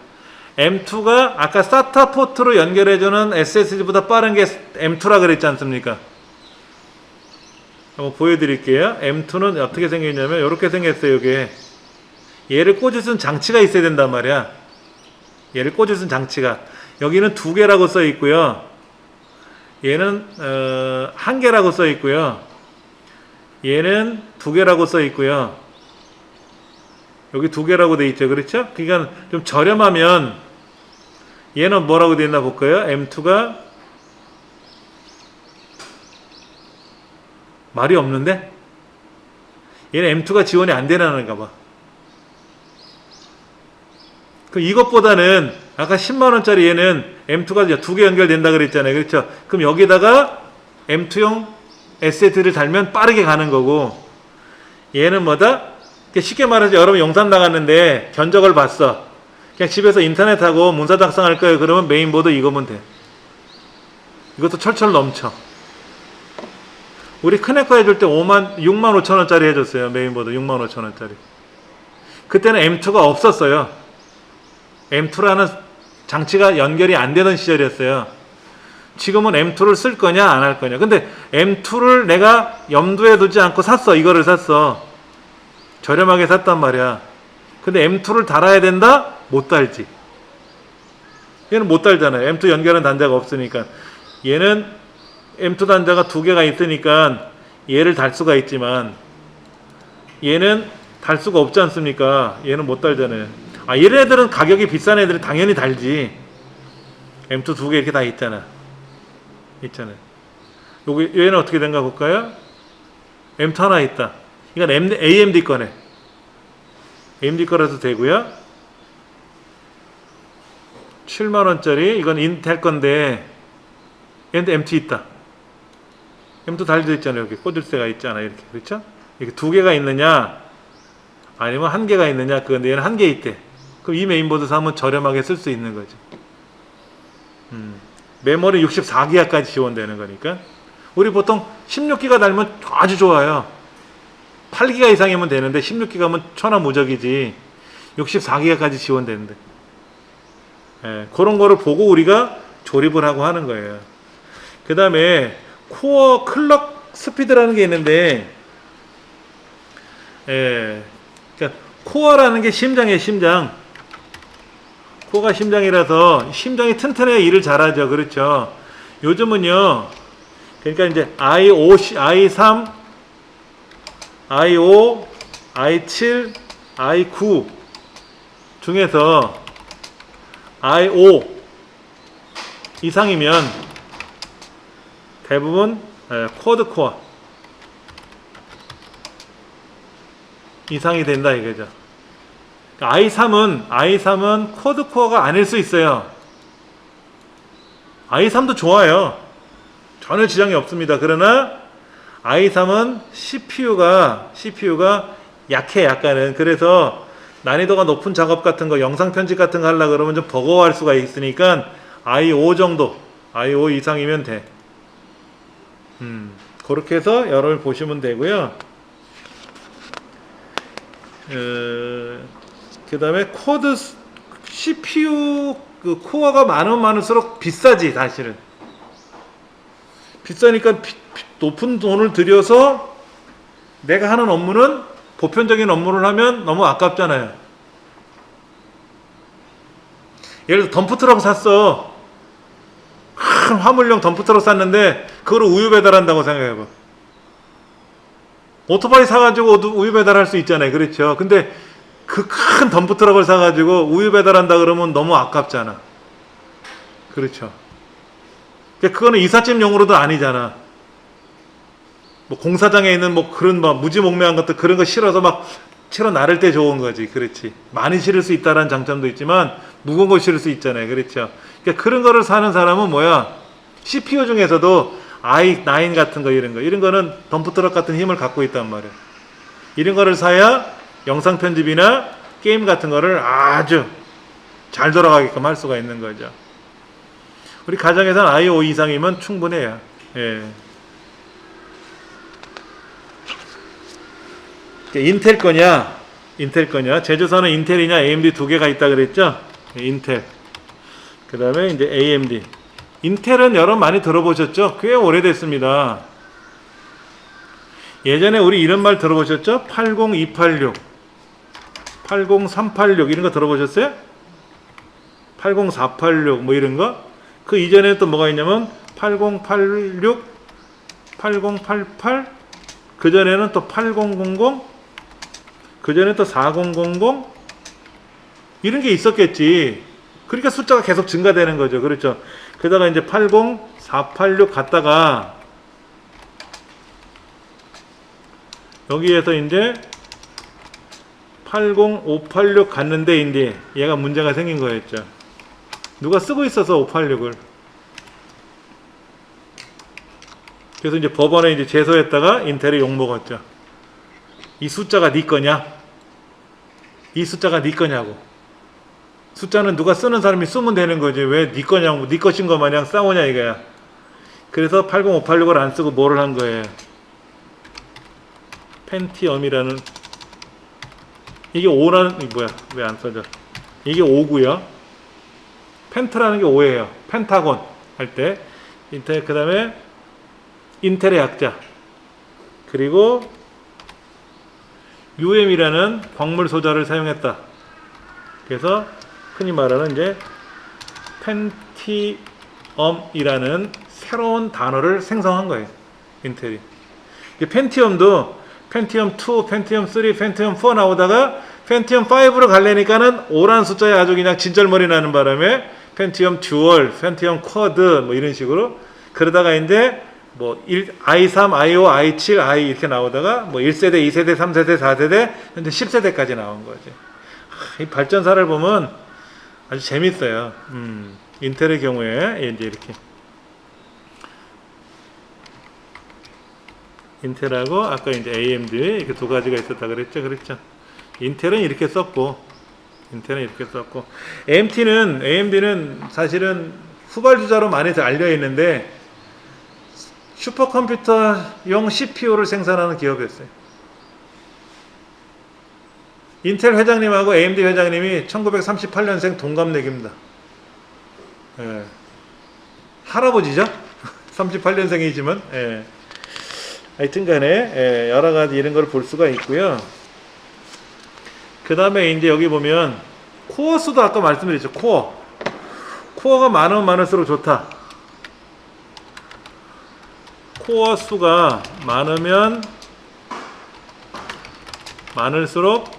M2가 아까 SATA 포트로 연결해주는 SSD보다 빠른 게 M2라 그랬지 않습니까? 한번 보여드릴게요. M2는 어떻게 생겼냐면 이렇게 생겼어요. 이게 얘를 꽂을 수 있는 장치가 있어야 된단 말이야. 얘를 꽂을 수 있는 장치가 여기는 2개라고 써 있고요. 얘는 1개라고 써 있고요. 얘는 2개라고 써 있고요. 여기 2개라고 돼 있죠. 그렇죠? 그러니까 좀 저렴하면 얘는 뭐라고 되어 있나 볼까요? M2가 말이 없는데? 얘는 M2가 지원이 안 되나는가 봐. 그 이것보다는 아까 10만원짜리 얘는 M2가 2개 연결된다 그랬잖아요. 그렇죠? 그럼 여기다가 M2용 SSD를 달면 빠르게 가는 거고, 얘는 뭐다? 쉽게 말해서 여러분 영상 나갔는데 견적을 봤어. 그냥 집에서 인터넷하고 문서 작성할 거예요. 그러면 메인보드 이거면 돼. 이것도 철철 넘쳐. 우리 큰애 거 해줄 때 6만 5천원짜리 해줬어요. 메인보드 6만 5천원짜리. 그때는 M2가 없었어요. M2라는 장치가 연결이 안 되던 시절이었어요. 지금은 M2를 쓸 거냐 안 할 거냐. 근데 M2를 내가 염두에 두지 않고 샀어. 이거를 샀어. 저렴하게 샀단 말이야. 근데 M2를 달아야 된다? 못 달지. 얘는 못 달잖아요. M2 연결한 단자가 없으니까. 얘는 M2 단자가 2개가 있으니까 얘를 달 수가 있지만 얘는 달 수가 없지 않습니까? 얘는 못 달잖아요. 아, 이런 애들은 가격이 비싼 애들은 당연히 달지. M2 2개 이렇게 다 있잖아. 있잖아요. 여기 얘는 어떻게 된가 볼까요? M2 하나 있다. 이건 AMD 거네. AMD 거라도 되고요. 7만원짜리 이건 인텔 건데 얘는 M2 있다. M2 달려 있잖아요. 여기 꽂을 새가 있잖아요. 이렇게. 그렇죠? 이렇게 2개가 있느냐 아니면 1개가 있느냐. 그건데 얘는 1개 있대. 그럼 이 메인보드 사면 저렴하게 쓸 수 있는 거죠. 메모리 64기가까지 지원되는 거니까. 우리 보통 16기가 달면 아주 좋아요. 8기가 이상이면 되는데 16기가면 천하무적이지. 64기가까지 지원되는데. 예, 그런 거를 보고 우리가 조립을 하고 하는 거예요. 그 다음에 코어 클럭 스피드라는 게 있는데, 예, 그러니까 코어라는 게 심장이에요. 심장. 코어가 심장이라서 심장이 튼튼해야 일을 잘하죠. 그렇죠. 요즘은요, 그러니까 이제 i5, i3, i5, i7, i9 중에서 i5 이상이면 대부분 쿼드 코어 이상이 된다 이거죠. i3은 쿼드 코어가 아닐 수 있어요. i3도 좋아요. 전혀 지장이 없습니다. 그러나 i3은 CPU가 약해. 약간은. 그래서 난이도가 높은 작업 같은 거, 영상 편집 같은 거 하려고 그러면 좀 버거워할 수가 있으니까 i5 정도, i5 이상이면 돼. 그렇게 해서 여러분 보시면 되고요. 그 다음에 코드 CPU 그 코어가 많을수록 비싸지. 사실은 비싸니까 높은 돈을 들여서 내가 하는 업무는 보편적인 업무를 하면 너무 아깝잖아요. 예를 들어 덤프트럭 샀어. 큰 화물용 덤프트럭 샀는데 그거를 우유 배달한다고 생각해봐. 오토바이 사가지고 우유 배달할 수 있잖아요. 그렇죠. 근데 그 큰 덤프트럭을 사가지고 우유 배달한다 그러면 너무 아깝잖아. 그렇죠. 그거는 이삿짐용으로도 아니잖아. 뭐 공사장에 있는 뭐 그런 막 무지몽매한 것들 그런 거 실어서 막 채로 나를 때 좋은 거지. 그렇지. 많이 실을 수 있다는 장점도 있지만 무거운 거 실을 수 있잖아요. 그렇죠. 그러니까 그런 거를 사는 사람은 뭐야? CPU 중에서도 i9 같은 거 이런 거는 덤프트럭 같은 힘을 갖고 있단 말이야. 이런 거를 사야 영상 편집이나 게임 같은 거를 아주 잘 돌아가게끔 할 수가 있는 거죠. 우리 가정에서는 i5 이상이면 충분해요. 예. 인텔 거냐? 제조사는 인텔이냐 AMD 두 개가 있다 그랬죠? 인텔. 그 다음에 이제 AMD. 인텔은 여러분 많이 들어보셨죠? 꽤 오래됐습니다. 예전에 우리 이런 말 들어보셨죠? 80286, 80386 이런 거 들어보셨어요? 80486 뭐 이런 거? 그 이전에 또 뭐가 있냐면 8086, 8088, 그 전에는 또 8000, 그 전에 또 4000 이런 게 있었겠지. 그러니까 숫자가 계속 증가되는 거죠. 그렇죠. 그러다가 이제 80, 486 갔다가 여기에서 이제 80, 586 갔는데 이제 얘가 문제가 생긴 거였죠. 누가 쓰고 있어서 586을. 그래서 이제 법원에 이제 제소했다가 인텔이 욕먹었죠. 이 숫자가 네 거냐? 이 숫자가 네 거냐고. 숫자는 누가 쓰는 사람이 쓰면 되는 거지. 왜 네 거냐고, 네 것인 거 마냥 싸우냐 이거야. 그래서 80, 586을 안 쓰고 뭐를 한 거예요? 펜티엄이라는, 이게 5라는, 뭐야, 왜 안 써져? 이게 5고요. 펜트라는 게 5예요. 펜타곤 할 때. 인텔, 그 다음에 인텔의 약자. 그리고 UM이라는 광물 소자를 사용했다. 그래서 흔히 말하는 이제 펜티엄이라는 새로운 단어를 생성한 거예요. 인텔이. 펜티엄도 펜티엄 2, 펜티엄 3, 펜티엄 4 나오다가 펜티엄 5로 갈래니까는 5라는 숫자에 아주 그냥 진절머리 나는 바람에 펜티엄 듀얼, 펜티엄 쿼드 뭐 이런 식으로 그러다가 이제 뭐 i3, i5, i7, i 이렇게 나오다가 뭐 1세대, 2세대, 3세대, 4세대, 현재 10세대까지 나온 거지. 이 발전사를 보면 아주 재밌어요. 인텔의 경우에 이제 이렇게 인텔하고 아까 이제 AMD 이렇게 두 가지가 있었다 그랬죠. 인텔은 이렇게 썼고 AMD는 사실은 후발주자로 많이 알려 있는데 슈퍼컴퓨터용 CPU를 생산하는 기업이었어요. 인텔 회장님하고 AMD 회장님이 1938년생 동갑내기입니다. 예. 할아버지죠? 38년생이지만 예. 하여튼간에 예, 여러 가지 이런 걸 볼 수가 있고요. 그 다음에 이제 여기 보면 코어 수도 아까 말씀드렸죠. 코어가 많으면 많을수록 좋다. 코어 수가 많으면 많을수록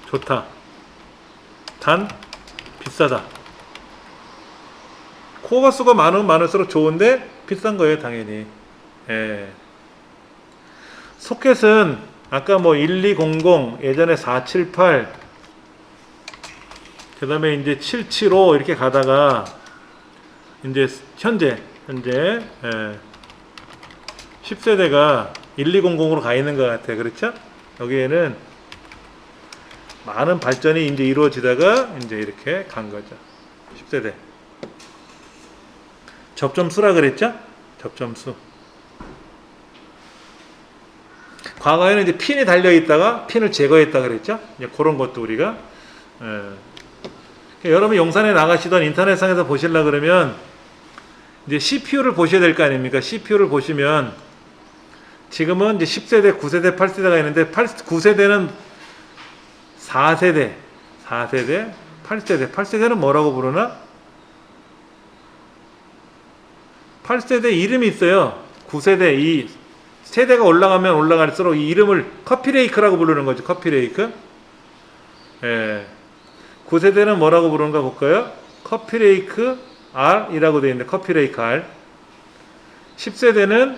좋다. 단 비싸다. 코어 수가 많으면 많을수록 좋은데 비싼 거예요, 당연히. 예. 소켓은 아까 뭐 1200, 예전에 478, 그 다음에 이제 775 이렇게 가다가 이제 현재 10세대가 1200으로 가 있는 것 같아요. 그렇죠? 여기에는 많은 발전이 이제 이루어지다가 이제 이렇게 간 거죠. 10세대. 접점수라 그랬죠? 접점수. 과거에는 이제 핀이 달려 있다가 핀을 제거했다 그랬죠? 이제 그런 것도 우리가 여러분 용산에 나가시던 인터넷상에서 보시려 그러면 이제 CPU를 보셔야 될 거 아닙니까? CPU를 보시면 지금은 이제 10세대, 9세대, 8세대가 있는데 9세대는 4세대, 8세대는 뭐라고 부르나? 8세대 이름이 있어요. 9세대, 이 세대가 올라가면 올라갈수록 이 이름을 커피레이크라고 부르는 거죠. 커피레이크. 예. 9세대는 뭐라고 부르는가 볼까요? 커피레이크 R이라고 되어 있는데 커피레이크 R. 10세대는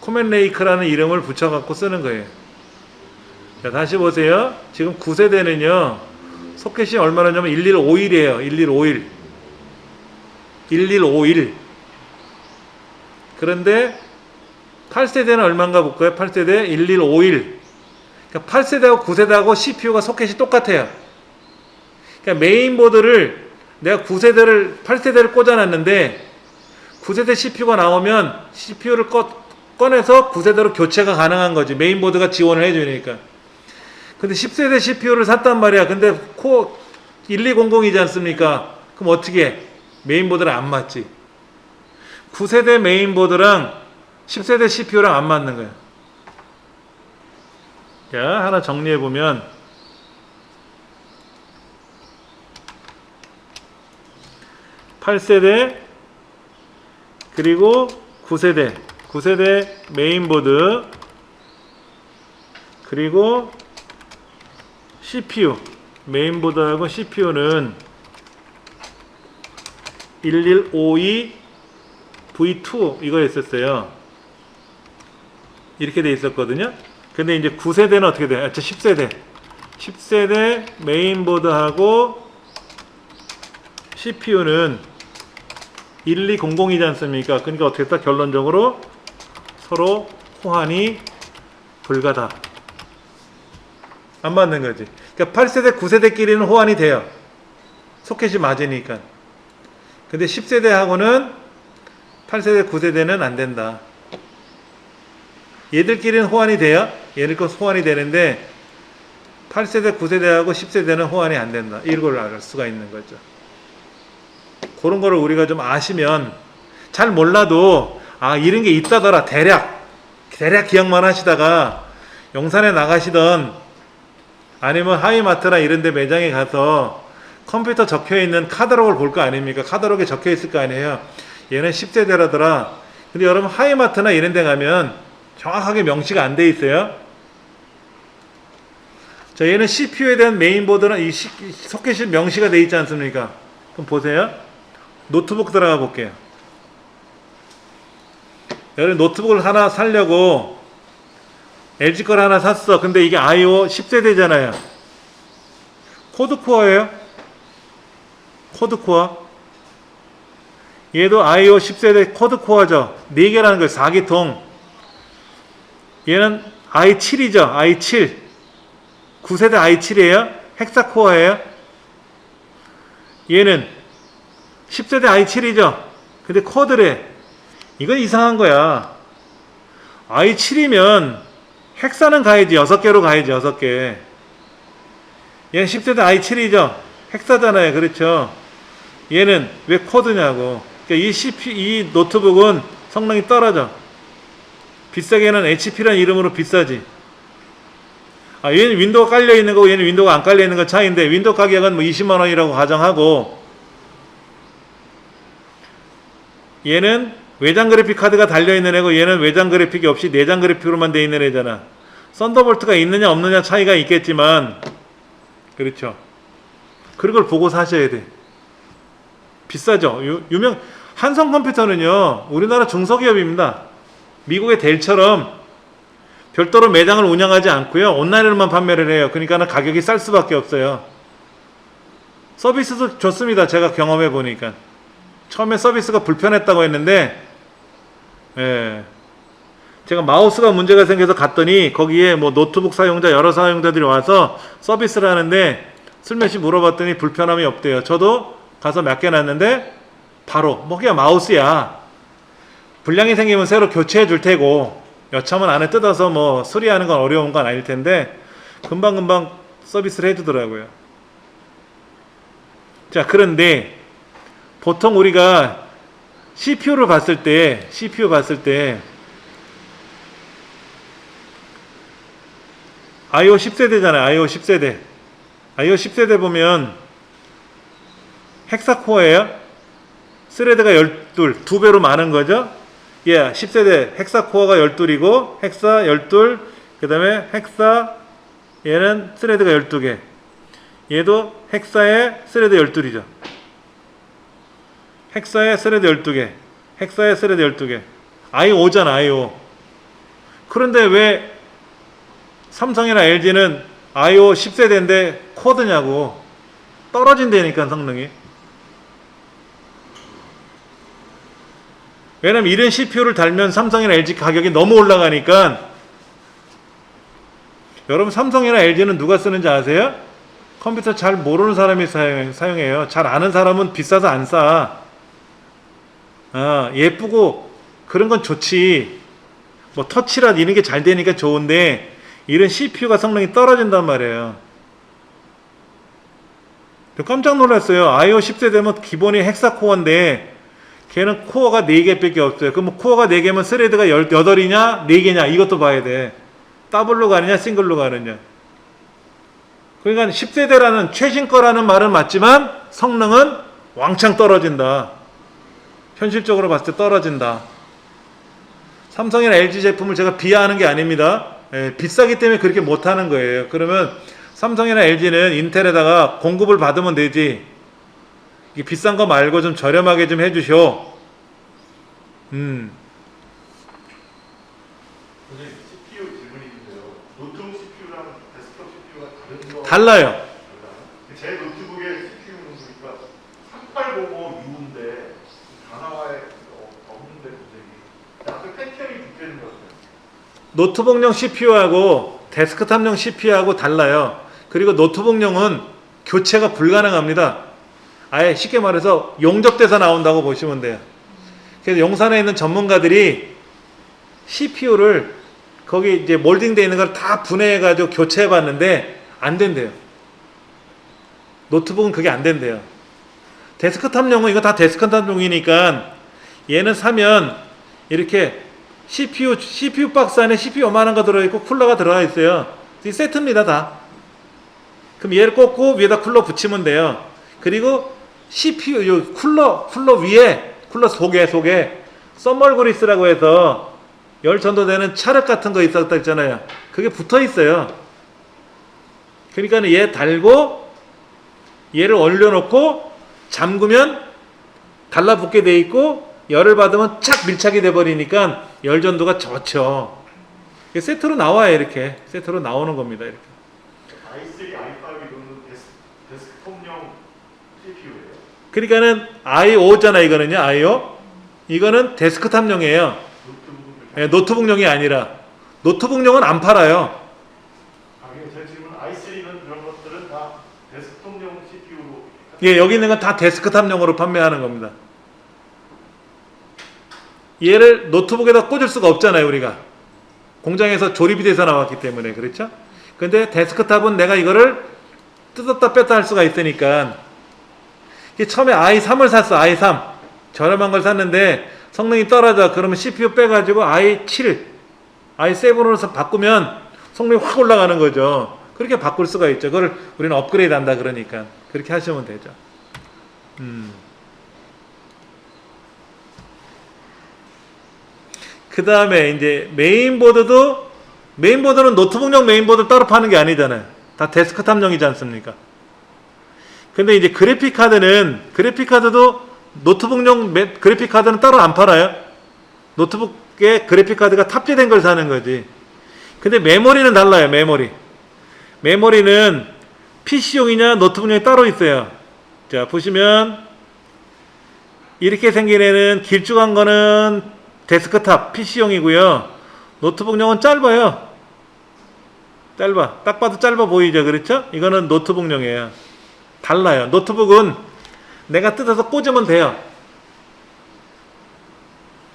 코벤레이크라는 이름을 붙여갖고 쓰는 거예요. 자, 다시 보세요. 지금 9세대는요, 소켓이 얼마나냐면 1151이에요. 1151. 그런데 8세대는 얼마인가 볼까요? 8세대 1151. 그러니까 8세대하고 9세대하고 CPU가 소켓이 똑같아요. 그러니까 메인보드를 내가 8세대를 꽂아놨는데 9세대 CPU가 나오면 CPU를 꺼내서 9세대로 교체가 가능한 거지. 메인보드가 지원을 해주니까. 근데 10세대 CPU를 샀단 말이야. 근데 코어 1200이지 않습니까? 그럼 어떻게 해? 메인보드랑 안 맞지. 9세대 메인보드랑 10세대 CPU랑 안 맞는 거야. 자, 하나 정리해보면 8세대 그리고 9세대 메인보드 그리고 CPU 메인보드하고 CPU는 1152 V2 이거 있었어요. 이렇게 돼 있었거든요. 근데 이제 9세대는 어떻게 돼요? 10세대 메인보드하고 CPU는 1200이지 않습니까? 그러니까 어떻게 했다? 결론적으로 서로 호환이 불가다. 안 맞는 거지. 그러니까 8세대, 9세대끼리는 호환이 돼요. 소켓이 맞으니까. 근데 10세대하고는 8세대, 9세대는 안 된다. 얘들끼리는 호환이 돼요. 얘들끼리 호환이 되는데 8세대, 9세대하고 10세대는 호환이 안 된다. 이걸 알 수가 있는 거죠. 그런 거를 우리가 좀 아시면 잘 몰라도 이런 게 있다더라. 대략 대략 기억만 하시다가 용산에 나가시던 아니면 하이마트나 이런 데 매장에 가서 컴퓨터 적혀있는 카talog을 볼 거 아닙니까? 카탈로그에 적혀있을 거 아니에요. 얘는 10세대라더라. 근데 여러분 하이마트나 이런 데 가면 정확하게 명시가 안 돼 있어요. 자, 얘는 CPU에 대한 메인보드는 이 소켓이 명시가 돼 있지 않습니까? 그럼 보세요. 노트북 들어가 볼게요. 여러분 노트북을 하나 사려고 LG 걸 하나 샀어. 근데 이게 i5 10세대잖아요. 코드코어예요. 코드코어. 얘도 i5 10세대 코드코어죠. 4개라는 거예요. 4기통. 얘는 i7이죠. i7. 9세대 i7이에요. 헥사코어예요. 얘는 10세대 i7이죠. 근데 코드래. 이건 이상한 거야. i7이면 헥사는 가야지. 6개로 가야지. 6개. 얘는 10세대 i7이죠. 헥사잖아요. 그렇죠. 얘는 왜 코드냐고. 그러니까 이 노트북은 성능이 떨어져. 비싸게는 HP라는 이름으로 비싸지. 얘는 윈도우가 깔려 있는 거고 얘는 윈도우가 안 깔려 있는 거 차이인데, 윈도우 가격은 뭐 20만 원이라고 가정하고, 얘는 외장 그래픽 카드가 달려 있는 애고 얘는 외장 그래픽이 없이 내장 그래픽으로만 돼 있는 애잖아. 썬더볼트가 있느냐 없느냐 차이가 있겠지만, 그렇죠. 그런 걸 보고 사셔야 돼. 비싸죠. 유명 한성 컴퓨터는요, 우리나라 중소기업입니다. 미국의 델처럼 별도로 매장을 운영하지 않고요, 온라인으로만 판매를 해요. 그러니까 가격이 쌀 수밖에 없어요. 서비스도 좋습니다. 제가 경험해 보니까. 처음에 서비스가 불편했다고 했는데, 제가 마우스가 문제가 생겨서 갔더니 거기에 뭐 노트북 사용자 여러 사용자들이 와서 서비스를 하는데, 슬며시 물어봤더니 불편함이 없대요. 저도 가서 몇 개 놨는데 바로 뭐 그냥 마우스야. 불량이 생기면 새로 교체해 줄 테고, 여차하면 안에 뜯어서 뭐 수리하는 건 어려운 건 아닐 텐데 금방금방 서비스를 해주더라고요. 자, 그런데 보통 우리가 CPU 봤을 때 i5 10세대잖아요. i5 10세대 보면 헥사코어예요. 스레드가 12, 2배로 많은 거죠. 10세대 헥사코어가 12이고 헥사 12, 그 다음에 헥사, 얘는 스레드가 12개. 얘도 헥사에 스레드 12이죠. 헥사에 스레드 12개. 헥사에 스레드 12개. i5잖아, i5. 그런데 왜 삼성이나 LG는 i5 10세대인데 코드냐고. 떨어진다니까, 성능이. 왜냐면 이런 CPU를 달면 삼성이나 LG 가격이 너무 올라가니까. 여러분 삼성이나 LG는 누가 쓰는지 아세요? 컴퓨터 잘 모르는 사람이 사용해요. 잘 아는 사람은 비싸서 안 싸. 예쁘고 그런 건 좋지. 뭐 터치라 이런 게 잘 되니까 좋은데 이런 CPU가 성능이 떨어진단 말이에요. 깜짝 놀랐어요. i5 10세대면 기본이 헥사코어인데 걔는 코어가 4개밖에 없어요. 그럼 코어가 4개면 스레드가 18이냐 4개냐 이것도 봐야 돼. 더블로 가느냐 싱글로 가느냐. 그러니까 10세대라는 최신 거라는 말은 맞지만 성능은 왕창 떨어진다. 현실적으로 봤을 때 떨어진다. 삼성이나 LG 제품을 제가 비하하는 게 아닙니다. 비싸기 때문에 그렇게 못하는 거예요. 그러면 삼성이나 LG는 인텔에다가 공급을 받으면 되지. 이 비싼 거 말고 좀 저렴하게 좀 해주쇼. 선생님, CPU 질문이 있는데요. 노트북 CPU랑 데스크톱 CPU가 다른 거 달라요. 제 노트북의 CPU는 보니까 삭발 보고 U인데 단화화에 없는데 선생님. 앞에 펜티엄이 붙어 있는 것 같아요. 노트북용 CPU하고 데스크탑용 CPU하고 달라요. 그리고 노트북용은 교체가 불가능합니다. 아예 쉽게 말해서 용접돼서 나온다고 보시면 돼요. 그래서 용산에 있는 전문가들이 CPU를 거기 이제 몰딩되어 있는 걸 다 분해해가지고 교체해 봤는데 안 된대요. 노트북은 그게 안 된대요. 데스크탑용은 이거 다 데스크탑용이니까 얘는 사면 이렇게 CPU 박스 안에 CPU 요만한 거 들어있고 쿨러가 들어가 있어요. 이 세트입니다, 다. 그럼 얘를 꽂고 위에다 쿨러 붙이면 돼요. 그리고 CPU, 요 쿨러 위에, 쿨러 속에 썸멀 그리스라고 해서 열 전도되는 찰흙 같은 거 있었다 했잖아요. 그게 붙어 있어요. 그러니까 얘 달고 얘를 올려놓고 잠그면 달라붙게 돼 있고 열을 받으면 착 밀착이 돼 버리니까 열 전도가 좋죠. 이게 세트로 나와요. 이렇게 세트로 나오는 겁니다. 이렇게. i3, i5 이거는 데스크톱용 CPU예요. 그러니까는 i5잖아. 이거는요. i5 이거는 데스크탑용이에요. 네, 노트북용이 아니라 노트북용은 안 팔아요. 제 질문 i3는 그런 것들은 다 데스크톱용 CPU로. 예, 여기 있는 건 다 데스크탑용으로 판매하는 겁니다. 얘를 노트북에다 꽂을 수가 없잖아요, 우리가. 공장에서 조립이 돼서 나왔기 때문에, 그렇죠? 근데 데스크탑은 내가 이거를 뜯었다 뺐다 할 수가 있으니까. 처음에 i3을 샀어, i3. 저렴한 걸 샀는데 성능이 떨어져. 그러면 CPU 빼가지고 i7, i7으로 바꾸면 성능이 확 올라가는 거죠. 그렇게 바꿀 수가 있죠. 그걸 우리는 업그레이드 한다 그러니까. 그렇게 하시면 되죠. 그 다음에 이제 메인보드는 노트북용 메인보드 따로 파는 게 아니잖아요. 다 데스크탑용이지 않습니까? 근데 이제 그래픽카드도 노트북용 그래픽카드는 따로 안 팔아요. 노트북에 그래픽카드가 탑재된 걸 사는 거지. 근데 메모리는 달라요. 메모리는 PC용이냐 노트북용이 따로 있어요. 자, 보시면 이렇게 생긴 애는 길쭉한 거는 데스크탑 PC용이고요. 노트북용은 짧아요. 딱 봐도 짧아 보이죠. 그렇죠? 이거는 노트북용이에요. 달라요. 노트북은 내가 뜯어서 꽂으면 돼요.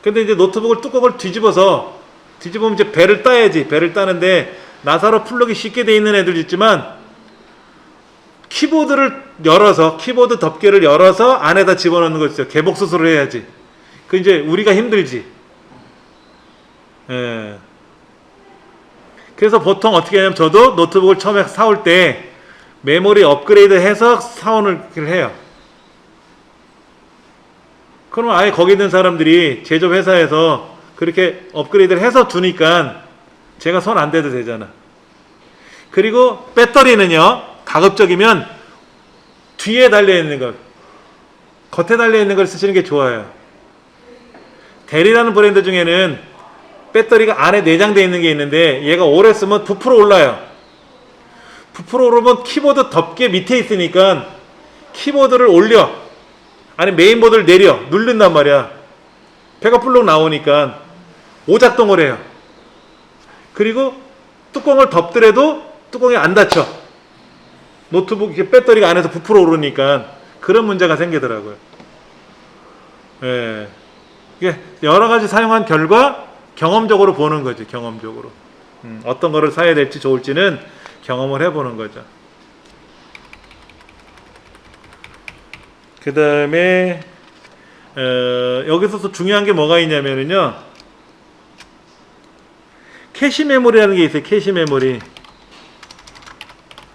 근데 이제 노트북을 뚜껑을 뒤집으면 이제 배를 따야지. 배를 따는데 나사로 풀르기 쉽게 돼 있는 애들 있지만 키보드 덮개를 열어서 안에다 집어넣는 거 있어요. 개복 수술을 해야지. 그 이제 우리가 힘들지. 예. 그래서 보통 어떻게 하냐면 저도 노트북을 처음에 사올 때 메모리 업그레이드 해서 사오는 걸 해요. 그러면 아예 거기 있는 사람들이 제조회사에서 그렇게 업그레이드를 해서 주니까 제가 손 안 대도 되잖아. 그리고 배터리는요, 가급적이면 뒤에 달려있는 걸, 겉에 달려있는 걸 쓰시는 게 좋아요. 델이라는 브랜드 중에는 배터리가 안에 내장되어 있는 게 있는데 얘가 오래 쓰면 부풀어 올라요. 부풀어 오르면 키보드 덮개 밑에 있으니까 키보드를 올려, 아니 메인보드를 내려 누른단 말이야. 배가 불룩 나오니까 오작동을 해요. 그리고 뚜껑을 덮더라도 뚜껑이 안 닫혀. 노트북 배터리가 안에서 부풀어 오르니까 그런 문제가 생기더라고요. 예. 이게 여러 가지 사용한 결과 경험적으로 보는 거지. 경험적으로 어떤 거를 사야 될지 좋을지는 경험을 해보는 거죠. 그 다음에 여기서 또 중요한 게 뭐가 있냐면요, 캐시 메모리라는 게 있어요.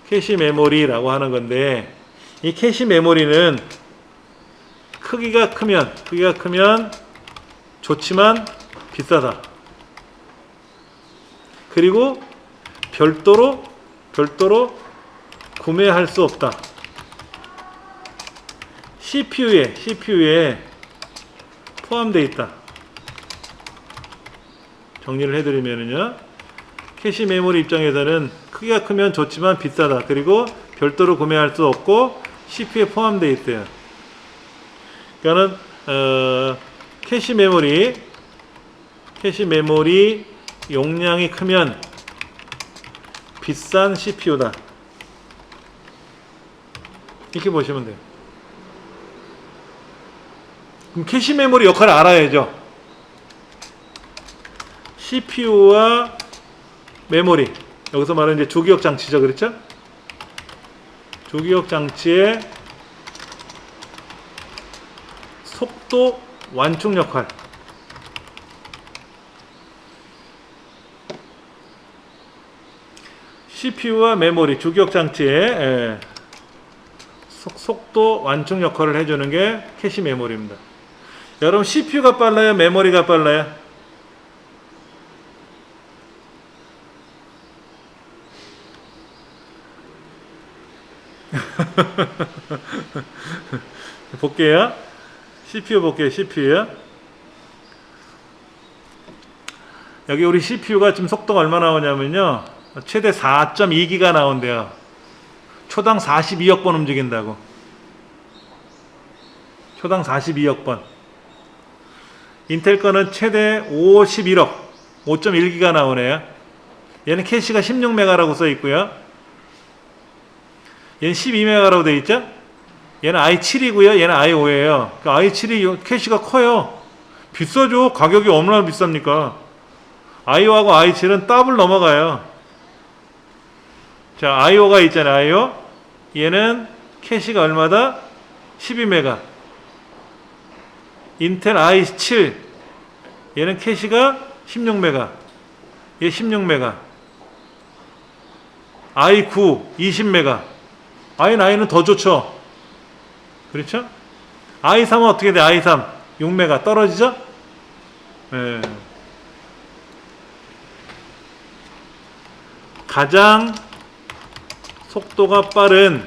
캐시 메모리라고 하는 건데, 이 캐시 메모리는 크기가 크면 좋지만 비싸다. 그리고 별도로 구매할 수 없다. CPU에 포함되어 있다. 정리를 해드리면요, 캐시 메모리 입장에서는 크기가 크면 좋지만 비싸다. 그리고 별도로 구매할 수 없고 CPU에 포함되어 있대요. 그러니까는 캐시 메모리 용량이 크면 비싼 CPU다. 이렇게 보시면 돼요. 그럼 캐시 메모리 역할을 알아야죠. CPU와 메모리, 여기서 말하는 이제 주기억 장치죠, 그렇죠? 주기억 장치의 속도 완충 역할. CPU와 메모리, 주기억 장치의 속도 완충 역할을 해주는 게 캐시 메모리입니다. 여러분 CPU가 빨라요? 메모리가 빨라요? 볼게요. CPU 볼게요. CPU요. 여기 우리 CPU가 지금 속도가 얼마 나오냐면요. 최대 4.2기가 나온대요. 초당 42억 번 움직인다고. 초당 42억 번. 인텔 거는 최대 51억, 5.1기가 나오네요. 얘는 캐시가 16메가라고 써 있고요. 얘는 12메가라고 돼 있죠? 얘는 i7이고요. 얘는 i5예요. 그러니까 i7이 캐시가 커요. 비싸죠. 가격이 얼마나 비쌉니까? i5하고 i7은 더블 넘어가요. 자, i5가 있잖아요. i5. 얘는 캐시가 얼마다? 12메가. 인텔 i7. 얘는 캐시가 16메가. 얘 16메가. i9 20메가. i9은 더 좋죠. 그렇죠? i3은 어떻게 돼? i3 6메가 떨어지죠? 네. 가장 속도가 빠른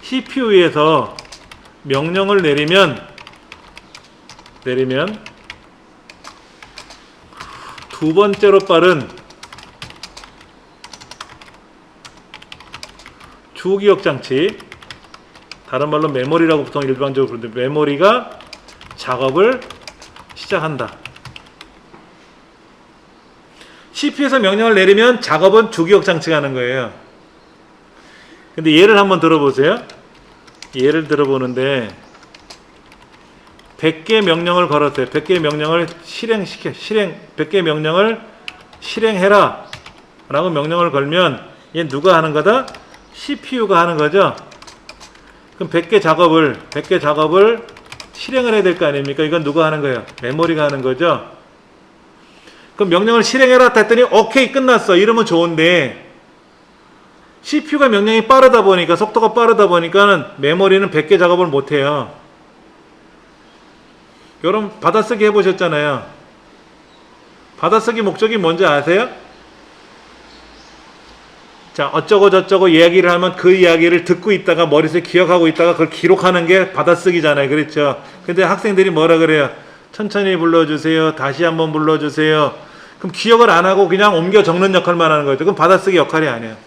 CPU에서 명령을 내리면 두 번째로 빠른 주기억 장치, 다른 말로 메모리라고 보통 일반적으로 부르는데, 메모리가 작업을 시작한다. CPU에서 명령을 내리면 작업은 주기억 장치가 하는 거예요. 근데 예를 한번 들어보세요. 예를 들어보는데 100개 명령을 걸었어요. 100개 명령을 100개 명령을 실행해라 라고 명령을 걸면 얘 누가 하는 거다? CPU가 하는 거죠. 그럼 100개 작업을 실행을 해야 될 거 아닙니까? 이건 누가 하는 거예요? 메모리가 하는 거죠. 그럼 명령을 실행해라 했더니 오케이 끝났어. 이러면 좋은데 CPU가 명령이 빠르다 보니까, 속도가 빠르다 보니까 메모리는 100개 작업을 못해요. 여러분 받아쓰기 해보셨잖아요. 받아쓰기 목적이 뭔지 아세요? 자, 어쩌고 저쩌고 이야기를 하면 그 이야기를 듣고 있다가 머릿속에 기억하고 있다가 그걸 기록하는 게 받아쓰기잖아요. 그렇죠? 근데 학생들이 뭐라 그래요? 천천히 불러주세요. 다시 한번 불러주세요. 그럼 기억을 안 하고 그냥 옮겨 적는 역할만 하는 거죠. 그럼 받아쓰기 역할이 아니에요.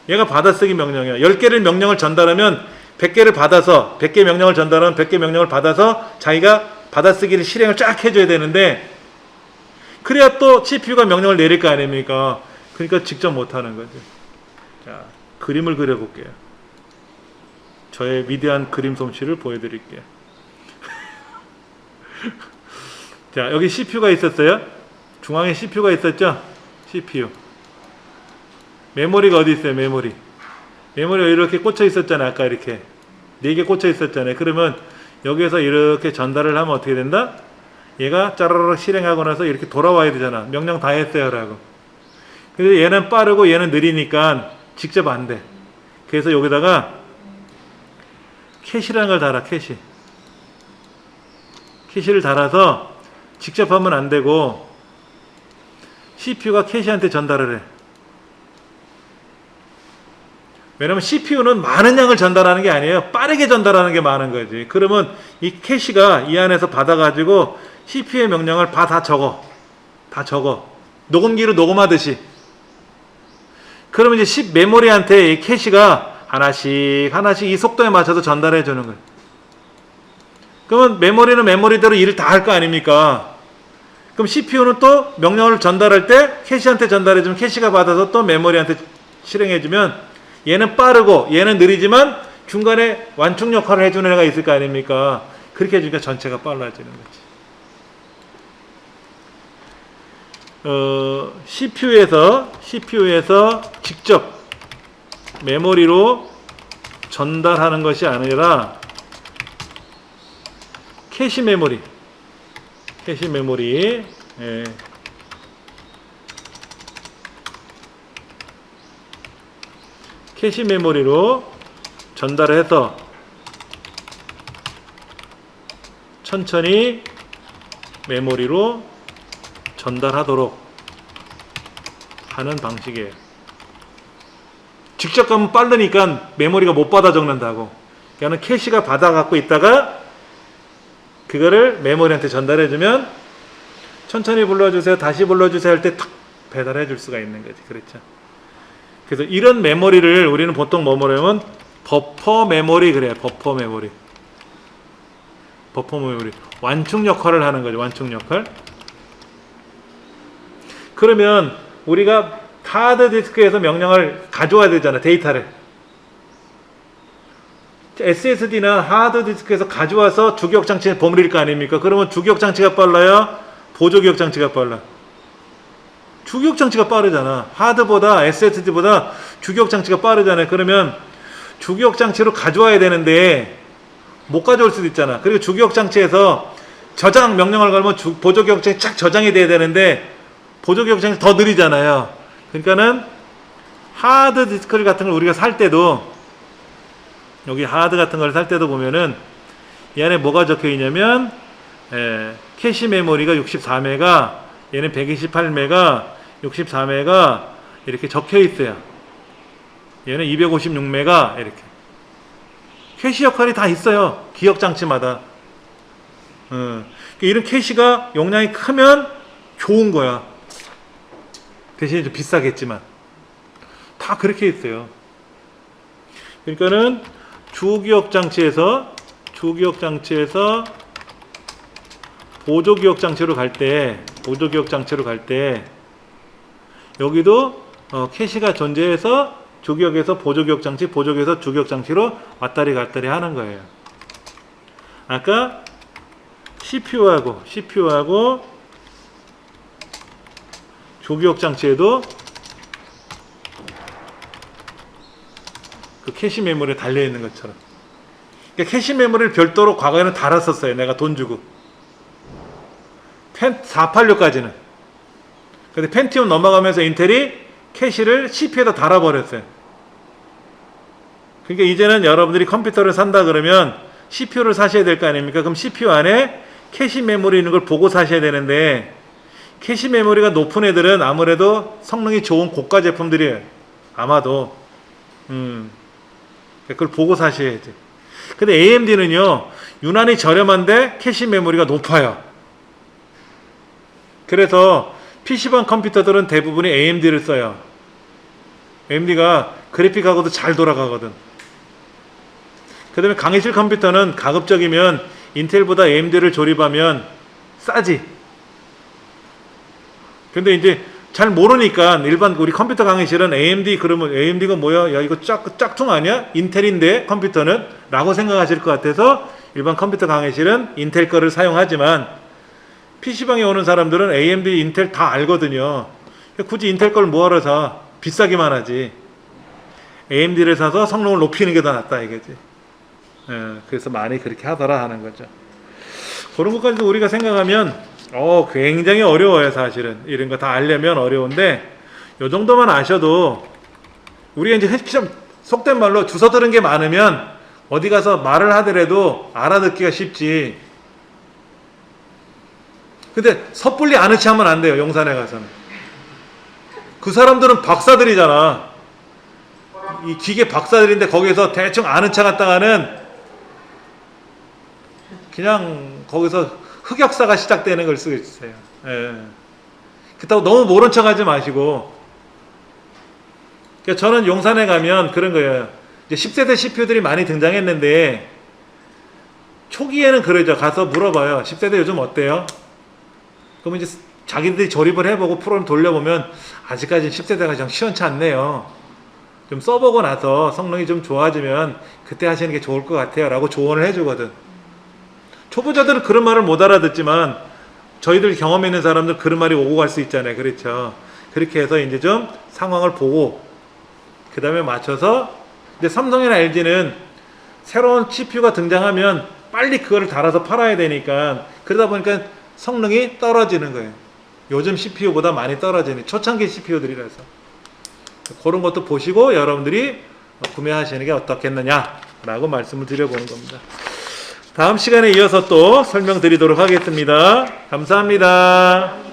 얘가 받아쓰기 명령이에요. 10개를 명령을 전달하면 100개를 받아서, 100개 명령을 전달하면 100개 명령을 받아서 자기가 받아쓰기를 실행을 쫙 해줘야 되는데, 그래야 또 CPU가 명령을 내릴 거 아닙니까? 그러니까 직접 못하는 거죠. 자, 그림을 그려볼게요. 저의 위대한 그림 솜씨를 보여드릴게요. 자, 여기 CPU가 있었어요. 중앙에 CPU가 있었죠? CPU. 메모리가 어디 있어요? 메모리가 이렇게 꽂혀 있었잖아요. 아까 이렇게 4개 꽂혀 있었잖아요. 그러면 여기에서 이렇게 전달을 하면 어떻게 된다? 얘가 짜르르 실행하고 나서 이렇게 돌아와야 되잖아. 명령 다 했어요 라고. 근데 얘는 빠르고 얘는 느리니까 직접 안 돼. 그래서 여기다가 캐시라는 걸 달아. 캐시를 달아서 직접 하면 안 되고 CPU가 캐시한테 전달을 해. 왜냐면 CPU는 많은 양을 전달하는 게 아니에요. 빠르게 전달하는 게 많은 거지. 그러면 이 캐시가 이 안에서 받아가지고 CPU의 명령을 다 적어. 녹음기로 녹음하듯이. 그러면 이제 메모리한테 이 캐시가 하나씩 이 속도에 맞춰서 전달해 주는 거예요. 그러면 메모리는 메모리대로 일을 다 할 거 아닙니까? 그럼 CPU는 또 명령을 전달할 때 캐시한테 전달해주면 캐시가 받아서 또 메모리한테 실행해주면 얘는 빠르고 얘는 느리지만 중간에 완충 역할을 해주는 애가 있을 거 아닙니까? 그렇게 해주니까 전체가 빨라지는 거지. CPU에서 직접 메모리로 전달하는 것이 아니라 캐시 메모리. 예. 캐시 메모리로 전달을 해서 천천히 메모리로 전달하도록 하는 방식이에요. 직접 가면 빠르니까 메모리가 못 받아 적는다고. 그러니까 캐시가 받아 갖고 있다가 그거를 메모리한테 전달해주면 천천히 불러주세요, 다시 불러주세요 할 때 탁 배달해 줄 수가 있는 거지. 그렇죠. 그래서 이런 메모리를 우리는 보통 뭐냐면 버퍼 메모리 그래요. 버퍼 메모리. 버퍼 메모리. 완충 역할을 하는 거죠. 완충 역할. 그러면 우리가 하드디스크에서 명령을 가져와야 되잖아. 데이터를. SSD나 하드디스크에서 가져와서 주기억장치에 버무릴 거 아닙니까? 그러면 주기억장치가 빨라요? 보조기억장치가 빨라? 주기억장치가 빠르잖아. 하드보다 SSD보다 주기억장치가 빠르잖아요. 그러면 주기억장치로 가져와야 되는데 못 가져올 수도 있잖아. 그리고 주기억장치에서 저장 명령을 걸면 보조기억장치 쫙 저장이 돼야 되는데 보조기억장치 더 느리잖아요. 그러니까는 하드디스크 같은 걸 우리가 살 때도 여기 하드 같은 걸 살 때도 보면은 이 안에 뭐가 적혀 있냐면 캐시 메모리가 64메가, 얘는 128메가, 64메가 이렇게 적혀 있어요. 얘는 256메가 이렇게. 캐시 역할이 다 있어요. 기억 장치마다. 이런 캐시가 용량이 크면 좋은 거야. 대신에 좀 비싸겠지만 다 그렇게 있어요. 그러니까는 주기억 장치에서 보조기억 장치로 갈 때 여기도 캐시가 존재해서 주기억에서 보조기억 장치, 보조기억에서 주기억 장치로 왔다리 갔다리 하는 거예요. 아까 CPU하고 주기억 장치에도 그 캐시 메모리에 달려 있는 것처럼. 그러니까 캐시 메모리를 별도로 과거에는 달았었어요. 내가 돈 주고. 486까지는. 근데 펜티움 넘어가면서 인텔이 캐시를 CPU에다 달아버렸어요. 그러니까 이제는 여러분들이 컴퓨터를 산다 그러면 CPU를 사셔야 될 거 아닙니까? 그럼 CPU 안에 캐시 메모리 있는 걸 보고 사셔야 되는데 캐시 메모리가 높은 애들은 아무래도 성능이 좋은 고가 제품들이에요. 아마도. 그걸 보고 사셔야지. 근데 AMD는요, 유난히 저렴한데 캐시 메모리가 높아요. 그래서 PC방 컴퓨터들은 대부분이 AMD를 써요. AMD가 그래픽하고도 잘 돌아가거든. 그 다음에 강의실 컴퓨터는 가급적이면 인텔보다 AMD를 조립하면 싸지. 근데 이제 잘 모르니까 일반 우리 컴퓨터 강의실은 AMD 그러면 AMD가 뭐야? 야 이거 짝퉁 아니야? 인텔인데 컴퓨터는? 라고 생각하실 것 같아서 일반 컴퓨터 강의실은 인텔 거를 사용하지만 PC방에 오는 사람들은 AMD, 인텔 다 알거든요. 굳이 인텔 걸 뭐하러 사? 비싸기만 하지. AMD를 사서 성능을 높이는 게 더 낫다 이거지. 그래서 많이 그렇게 하더라 하는 거죠. 그런 것까지도 우리가 생각하면 굉장히 어려워요. 사실은 이런 거 다 알려면 어려운데 요 정도만 아셔도 우리가 이제 속된 말로 주워 들은 게 많으면 어디 가서 말을 하더라도 알아듣기가 쉽지. 근데 섣불리 아는 체 하면 안 돼요. 용산에 가서는. 그 사람들은 박사들이잖아. 이 기계 박사들인데 거기서 대충 아는 체 갔다가는 그냥 거기서 흑역사가 시작되는 걸 수도 있어요. 그렇다고 너무 모른 척 하지 마시고. 그러니까 저는 용산에 가면 그런 거예요. 이제 10세대 CPU들이 많이 등장했는데 초기에는 그러죠. 가서 물어봐요. 10세대 요즘 어때요? 그러면 이제 자기들이 조립을 해보고 프로그램 돌려보면 아직까지 10세대가 좀 시원치 않네요. 좀 써보고 나서 성능이 좀 좋아지면 그때 하시는 게 좋을 것 같아요. 라고 조언을 해주거든. 초보자들은 그런 말을 못 알아듣지만 저희들 경험 있는 사람들 그런 말이 오고 갈 수 있잖아요. 그렇죠. 그렇게 해서 이제 좀 상황을 보고 그 다음에 맞춰서 이제 삼성이나 LG는 새로운 CPU가 등장하면 빨리 그거를 달아서 팔아야 되니까 그러다 보니까 성능이 떨어지는 거예요. 요즘 CPU보다 많이 떨어지는 초창기 CPU들이라서 그런 것도 보시고 여러분들이 구매하시는 게 어떻겠느냐라고 말씀을 드려보는 겁니다. 다음 시간에 이어서 또 설명드리도록 하겠습니다. 감사합니다.